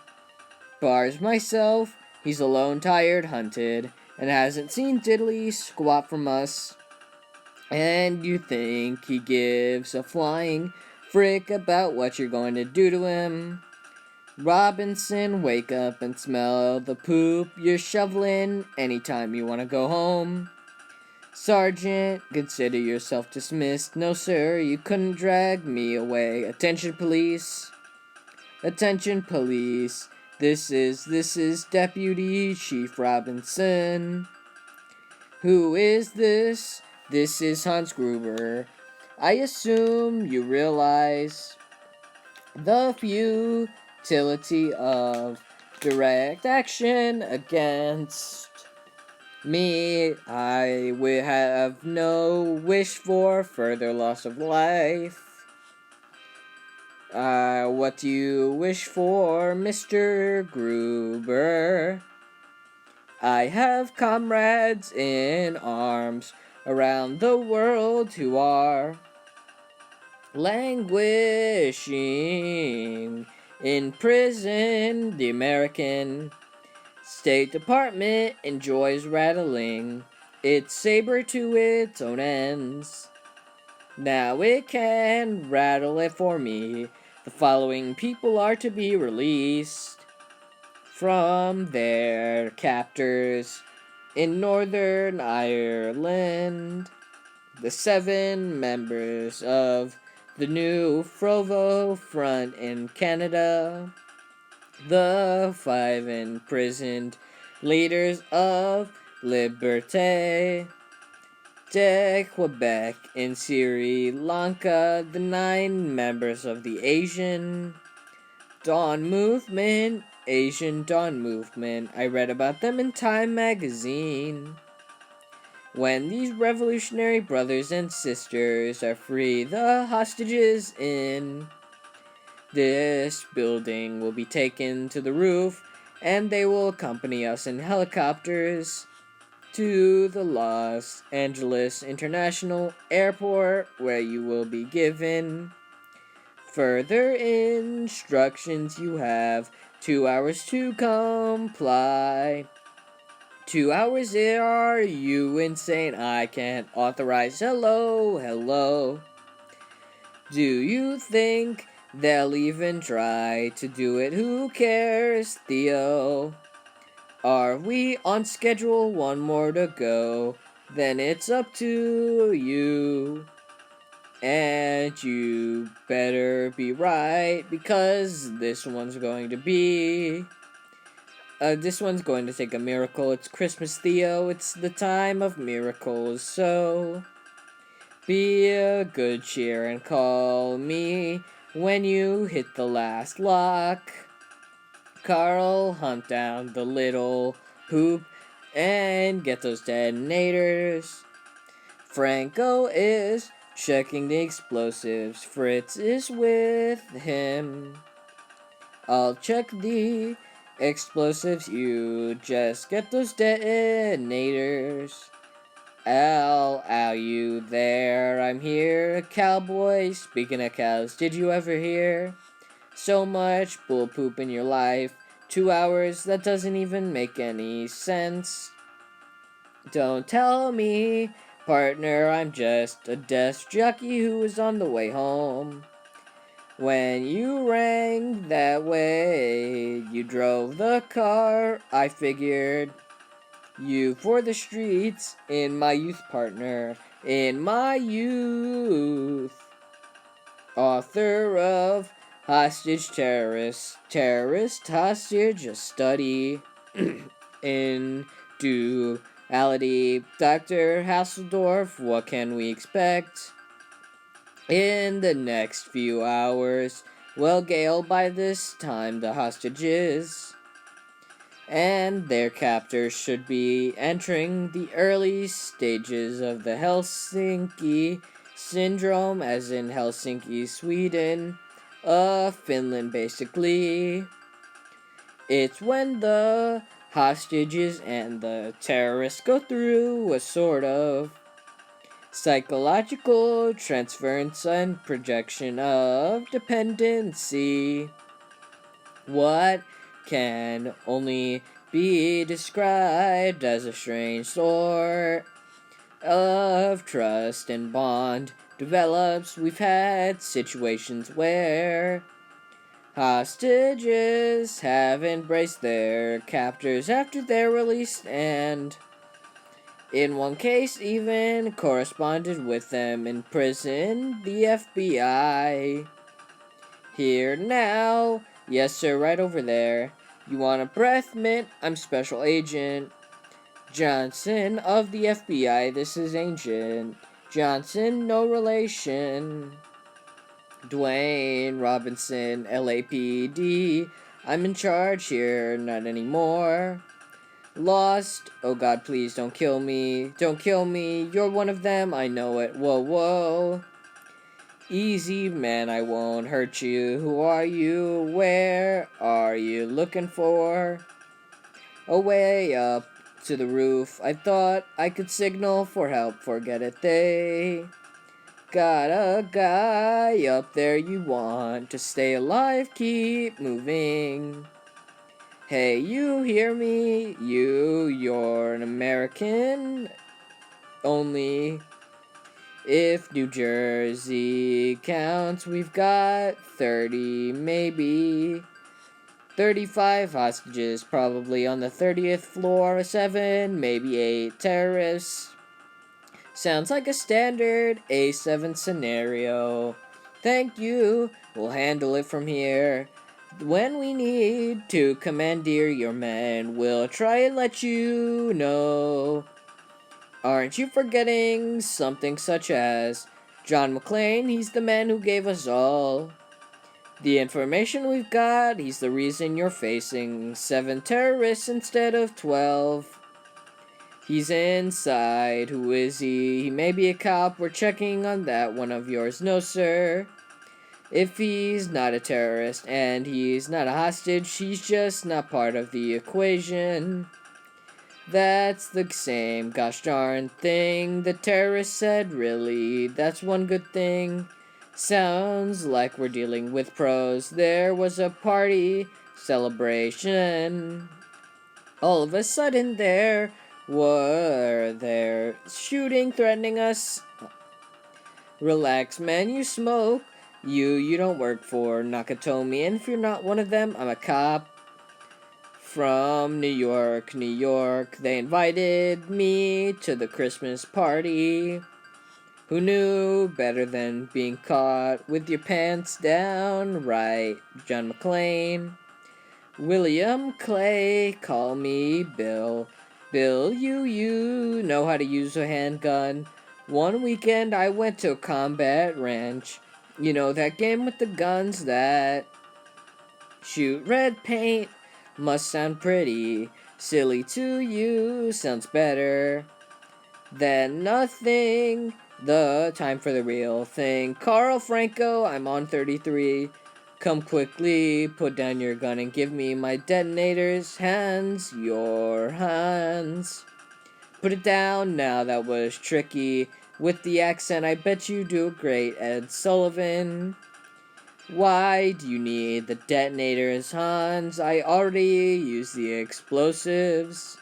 S1: bars myself. He's alone, tired, hunted, and hasn't seen diddly squat from us. And you think he gives a flying frick about what you're going to do to him? Robinson, wake up and smell the poop you're shoveling anytime you want to go home. Sergeant, consider yourself dismissed. No, sir, you couldn't drag me away. Attention, police. Attention, police. This is Deputy Chief Robinson. Who is this? This is Hans Gruber. I assume you realize the futility of direct action against me. I will have no wish for further loss of life. What do you wish for, Mr. Gruber? I have comrades in arms around the world who are languishing in prison. The American State Department enjoys rattling its saber to its own ends. Now it can rattle it for me. The following people are to be released from their captors in Northern Ireland. The 7 members of the new Provo Front in Canada. The 5 imprisoned leaders of Liberté de Quebec in Sri Lanka. The 9 members of the Asian Dawn Movement. Asian Dawn Movement. I read about them in Time magazine. When these revolutionary brothers and sisters are free, the hostages in this building will be taken to the roof, and they will accompany us in helicopters to the Los Angeles International Airport, where you will be given further instructions. You have 2 hours to comply. 2 hours, are you insane? I can't authorize. Hello. Do you think they'll even try to do it? Who cares, Theo? Are we on schedule? 1 more to go. Then it's up to you. And you better be right, because this one's going to take a miracle. It's Christmas, Theo. It's the time of miracles. So be a good cheer and call me when you hit the last lock. Carl, hunt down the little poop and get those detonators. Franco is checking the explosives. Fritz is with him. I'll check the explosives. You just get those detonators. Ow, you there, I'm here, cowboy, speaking of cows, did you ever hear? So much bull poop in your life, 2 hours, that doesn't even make any sense. Don't tell me, partner, I'm just a desk jockey who was on the way home. When you rang that way, you drove the car, I figured. You for the streets, in my youth, partner, in my youth. Author of Hostage Terrorist Hostage, a study in duality. Dr. Hasseldorf, what can we expect? In the next few hours, well, Gale, by this time the hostages and their captors should be entering the early stages of the Helsinki syndrome, as in Helsinki, Sweden, Finland, basically. It's when the hostages and the terrorists go through a sort of psychological transference and projection of dependency. What can only be described as a strange sort of trust and bond develops. We've had situations where hostages have embraced their captors after they're released, and in one case even corresponded with them in prison. The FBI. Here now. Yes, sir, right over there. You want a breath mint? I'm Special Agent Johnson of the FBI. This is Ancient Johnson, no relation. Dwayne Robinson, LAPD. I'm in charge here, not anymore. Lost. Oh God, please don't kill me. Don't kill me. You're one of them. I know it. Whoa, whoa. Easy, man, I won't hurt you. Who are you? Where are you looking for? Oh, way up to the roof. I thought I could signal for help. Forget it, they got a guy up there. You want to stay alive? Keep moving. Hey, you hear me? You're an American. Only if New Jersey counts, we've got 30, maybe 35 hostages, probably on the 30th floor, 7, maybe 8 terrorists. Sounds like a standard A7 scenario. Thank you, we'll handle it from here. When we need to commandeer your men, we'll try and let you know. Aren't you forgetting something such as John McClane? He's the man who gave us all the information we've got. He's the reason you're facing 7 terrorists instead of 12. He's inside. Who is he? He may be a cop. We're checking on that one of yours. No, sir. If he's not a terrorist and he's not a hostage, he's just not part of the equation. That's the same gosh darn thing the terrorist said, really. That's one good thing. Sounds like we're dealing with pros. There was a party celebration. All of a sudden there shooting, threatening us. Relax, man, you smoke. You don't work for Nakatomi, and if you're not one of them, I'm a cop from New York. They invited me to the Christmas party. Who knew better than being caught with your pants down? Right, John McClane. William Clay, call me Bill. Bill, you know how to use a handgun. One weekend I went to a combat ranch. You know that game with the guns that shoot red paint? Must sound pretty silly to you. Sounds better than nothing. The time for the real thing. Carl Franco, I'm on 33. Come quickly, put down your gun and give me my detonators. Hands, your hands. Put it down now, that was tricky. With the accent, I bet you do great, Ed Sullivan. Why do you need the detonators, Hans? I already used the explosives.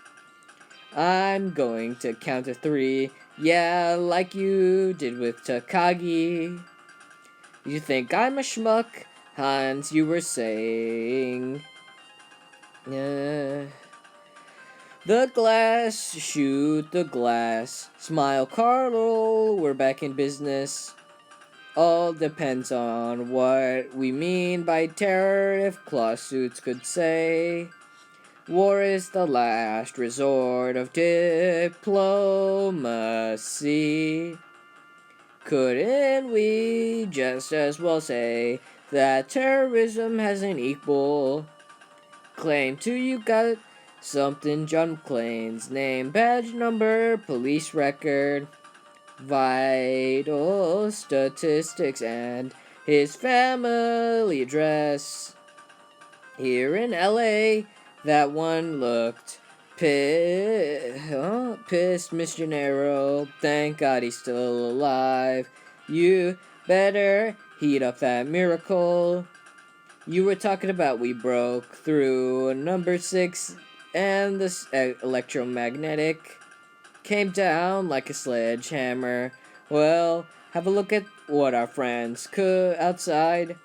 S1: I'm going to count to 3. Yeah, like you did with Takagi. You think I'm a schmuck? Hans, you were saying. The glass, shoot the glass. Smile, Carl, we're back in business. All depends on what we mean by terror, if clawsuits could say. War is the last resort of diplomacy. Couldn't we just as well say that terrorism has an equal claim to you? Got something John McClane's name, badge number, police record, vital statistics, and his family address. Here in LA, that one looked pissed, Miss Gennaro. Thank God he's still alive. You better heat up that miracle. You were talking about we broke through number 6 and the electromagnetic came down like a sledgehammer. Well, have a look at what our friends outside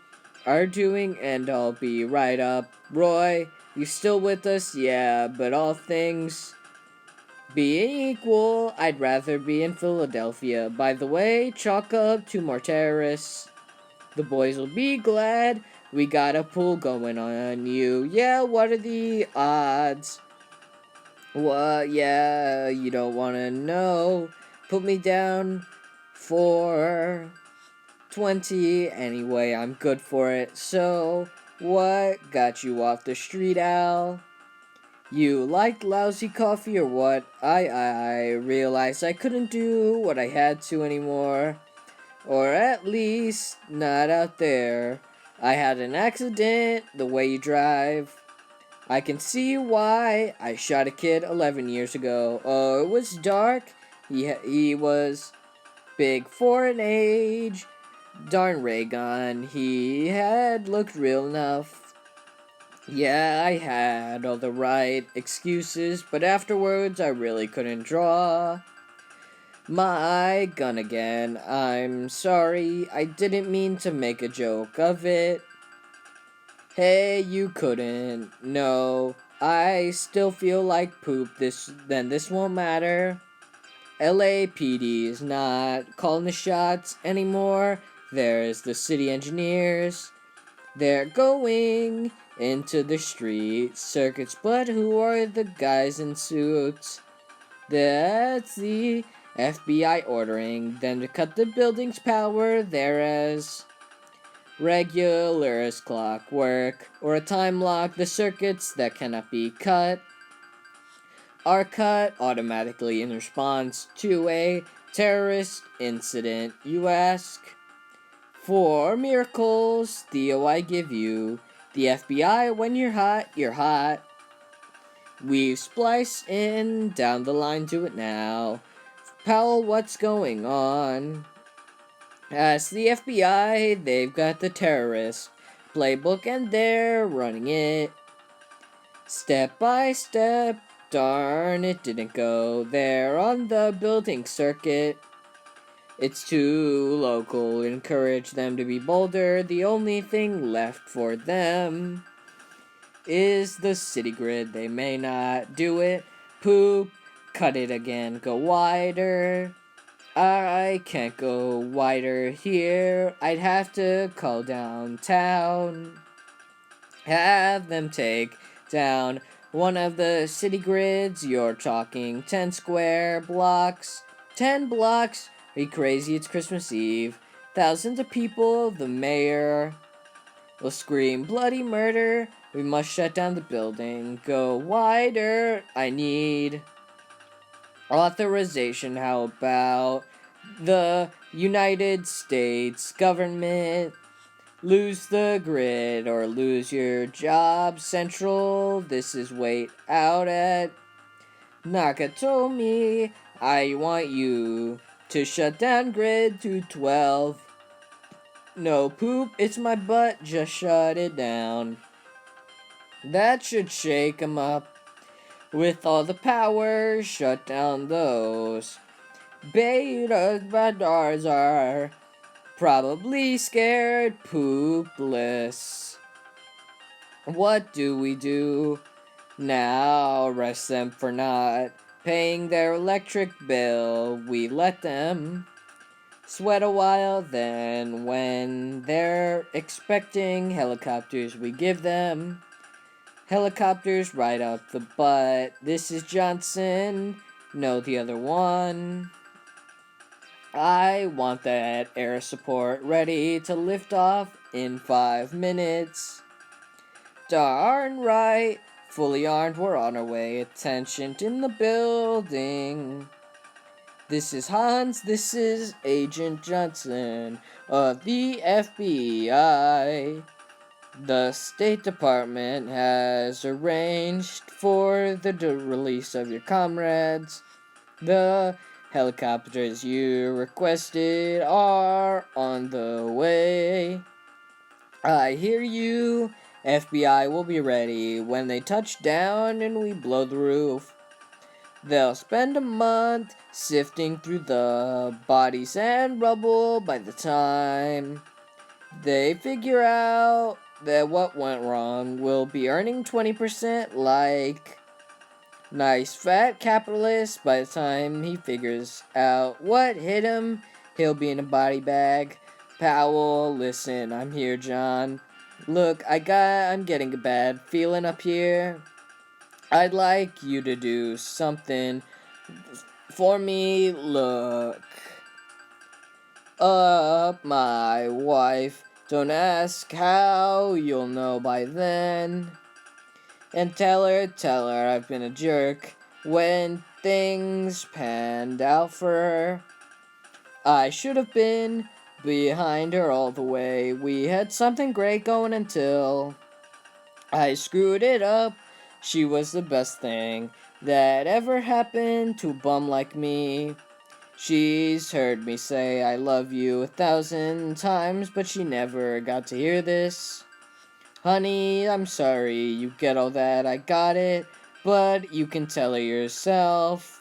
S1: are doing, and I'll be right up. Roy, you still with us? Yeah, but all things being equal, I'd rather be in Philadelphia. By the way, chalk up 2 more terrorists. The boys will be glad we got a pool going on you. Yeah, what are the odds? What? Yeah, you don't want to know. Put me down for 20. Anyway, I'm good for it. So, what got you off the street, Al? You liked lousy coffee or what? I realized I couldn't do what I had to anymore. Or at least, not out there. I had an accident, the way you drive. I can see why I shot a kid 11 years ago. Oh, it was dark. He was big for an age. Darn ray gun. He had looked real enough. Yeah, I had all the right excuses, but afterwards I really couldn't draw my gun again. I'm sorry. I didn't mean to make a joke of it. Hey, you couldn't. No, I still feel like poop. This won't matter. LAPD is not calling the shots anymore. There's the city engineers. They're going into the street circuits, but who are the guys in suits? That's the FBI ordering them to cut the building's power. They're as regular as clockwork, or a time lock. The circuits that cannot be cut are cut automatically in response to a terrorist incident. You ask for miracles, Theo, I give you. The FBI, when you're hot, you're hot. We've spliced in down the line to it now. Powell, what's going on? Ask the FBI, they've got the terrorist playbook and they're running it. Step by step, darn it didn't go there on the building circuit. It's too local, encourage them to be bolder. The only thing left for them is the city grid. They may not do it. Poop, cut it again, go wider. I can't go wider here. I'd have to call downtown. Have them take down one of the city grids. You're talking 10 square blocks. 10 blocks? Are you crazy? It's Christmas Eve. Thousands of people, the mayor will scream bloody murder. We must shut down the building. Go wider. I need authorization. How about the United States government? Lose the grid or lose your job. Central, this is wait out at Nakatomi, I want you to shut down grid 212. No poop, it's my butt, just shut it down. That should shake 'em up. With all the power, shut down those beta radars are probably scared poopless. What do we do? Now arrest them for not paying their electric bill. We let them sweat a while, then when they're expecting helicopters, we give them helicopters right up the butt. This is Johnson, no the other one. I want that air support ready to lift off in 5 minutes. Darn right. Fully armed, we're on our way. Attention in the building. This is Hans, this is Agent Johnson of the FBI. The State Department has arranged for the release of your comrades. The helicopters you requested are on the way. I hear you. FBI will be ready when they touch down and we blow the roof. They'll spend a month sifting through the bodies and rubble. By the time they figure out that what went wrong, we'll be earning 20% like nice fat capitalist. By the time he figures out what hit him, he'll be in a body bag. Powell, listen, I'm here, John. Look, I'm getting a bad feeling up here. I'd like you to do something for me. Look up my wife. Don't ask how, you'll know by then. And tell her I've been a jerk when things panned out for her. I should have been behind her all the way. We had something great going until I screwed it up. She was the best thing that ever happened to a bum like me. She's heard me say I love you 1,000 times, but she never got to hear this. Honey, I'm sorry you get all that, I got it, but you can tell her yourself.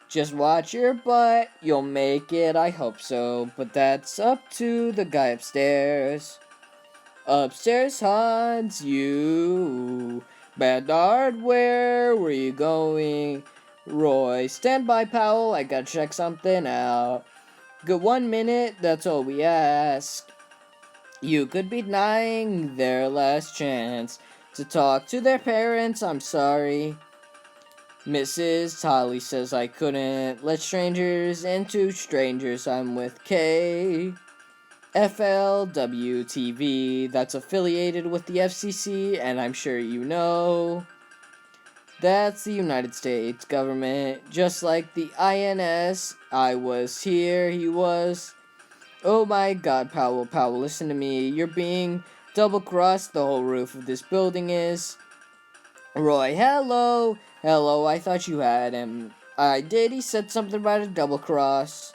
S1: Just watch your butt, you'll make it, I hope so, but that's up to the guy upstairs. Upstairs, Hans, you Bedard, where were you going? Roy, stand by, Powell, I gotta check something out. Good 1 minute, that's all we ask. You could be denying their last chance to talk to their parents, I'm sorry. Mrs. Holly says I couldn't let strangers into strangers. I'm with K. FLWTV, that's affiliated with the FCC, and I'm sure you know. That's the United States government, just like the INS. I was here, he was. Oh my god, Powell, listen to me. You're being double-crossed, the whole roof of this building is. Roy, hello, I thought you had him. I did, he said something about a double-cross.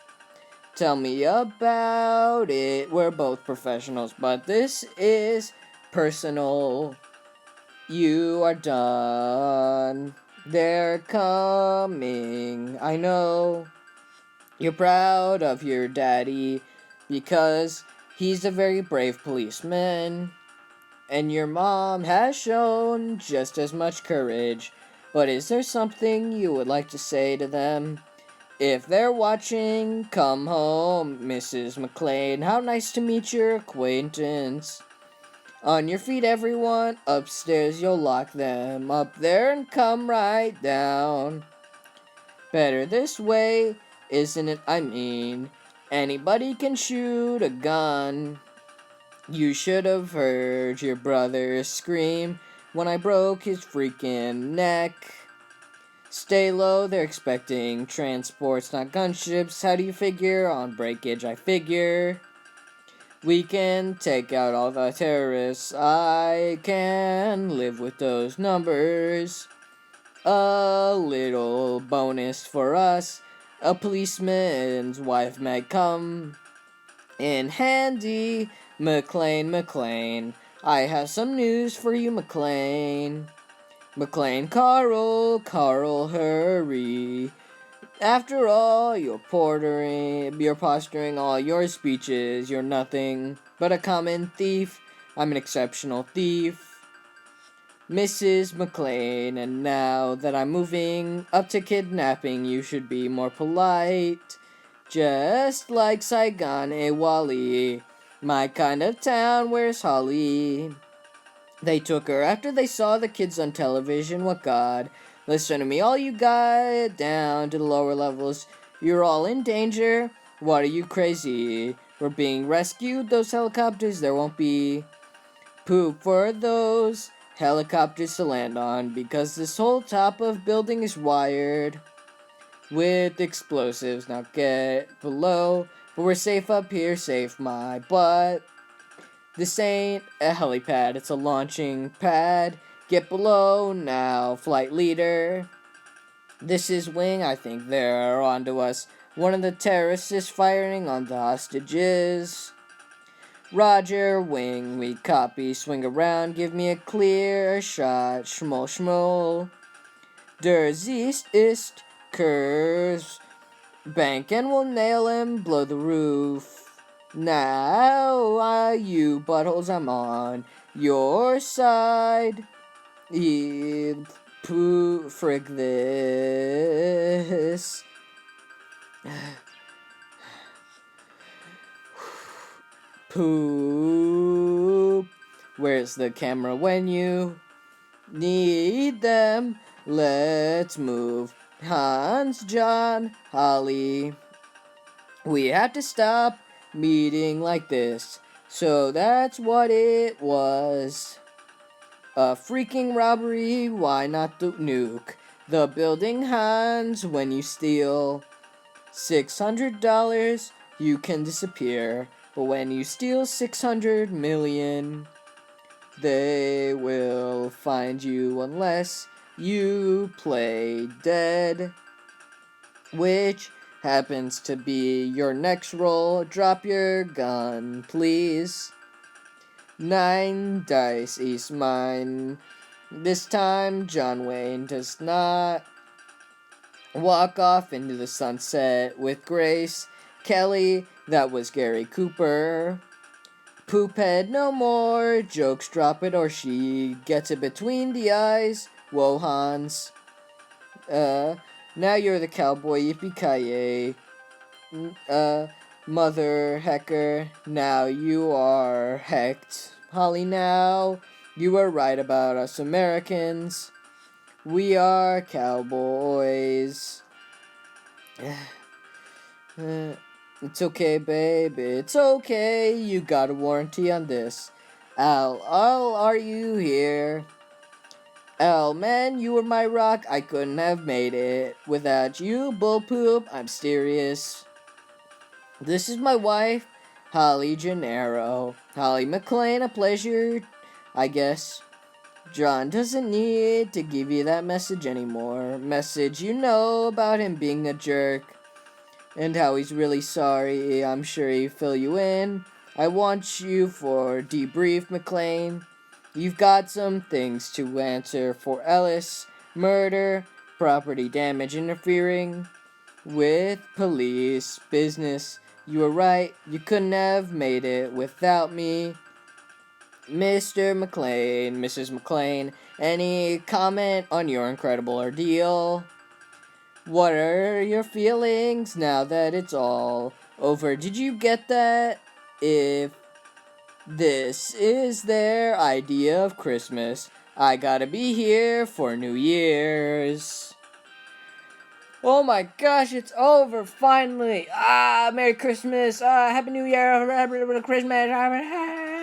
S1: Tell me about it. We're both professionals, but this is personal. You are done. They're coming. I know. You're proud of your daddy because he's a very brave policeman. And your mom has shown just as much courage. But is there something you would like to say to them? If they're watching, come home, Mrs. McLean. How nice to meet your acquaintance. On your feet, everyone. Upstairs, you'll lock them up there and come right down. Better this way, isn't it? I mean, anybody can shoot a gun. You should have heard your brother scream when I broke his freaking neck. Stay low, they're expecting transports, not gunships. How do you figure? On breakage, I figure. We can take out all the terrorists. I can live with those numbers. A little bonus for us. A policeman's wife might come in handy. McLean, I have some news for you, McLean. McLean, Carl, hurry. After all, you're posturing all your speeches. You're nothing but a common thief. I'm an exceptional thief. Mrs. McLean, and now that I'm moving up to kidnapping, you should be more polite. Just like Saigon, Wally. My kind of town, where's Holly? They took her after they saw the kids on television. What God? Listen to me, all you got down to the lower levels. You're all in danger. What are you crazy? We're being rescued. Those helicopters, there won't be poop for those helicopters to land on because this whole top of building is wired with explosives. Now get below, but we're safe up here. Safe my butt. This ain't a helipad, it's a launching pad. Get below now, flight leader. This is Wing, I think they're onto us. One of the terrorists is firing on the hostages. Roger, Wing, we copy. Swing around, give me a clear shot. Schmoll. Der Siehst ist Curse. Bank and we'll nail him, blow the roof. Now, you buttholes, I'm on your side. Frig this. Poop. Where's the camera when you need them? Let's move. Hans, John, Holly. We have to stop meeting like this. So that's what it was. A freaking robbery, why not the nuke? The building, Hans, when you steal $600, you can disappear. But when you steal 600 million, they will find you unless you play dead. Which happens to be your next roll. Drop your gun, please. 9 dice is mine. This time, John Wayne does not walk off into the sunset with Grace Kelly. That was Gary Cooper. Poophead no more. Jokes drop it or she gets it between the eyes. Whoa, Hans. Now you're the cowboy. Yippee-ki-yay. Mother hecker. Now you are hecked. Holly, now you were right about us Americans. We are cowboys. It's okay, babe. It's okay. You got a warranty on this. Al, are you here? Al, man, you were my rock. I couldn't have made it without you. Bull poop. I'm serious. This is my wife, Holly Gennaro. Holly McLean, a pleasure, I guess. John doesn't need to give you that message anymore. Message you know about him being a jerk. And how he's really sorry. I'm sure he'll fill you in. I want you for debrief, McLean. You've got some things to answer for Ellis. Murder, property damage interfering with police business. You were right. You couldn't have made it without me. Mr. McLean, Mrs. McLean, any comment on your incredible ordeal? What are your feelings now that it's all over? Did you get that? If this is their idea of Christmas, I gotta be here for New Year's. Oh my gosh, it's over, finally. Merry Christmas. Happy New Year. Happy Christmas.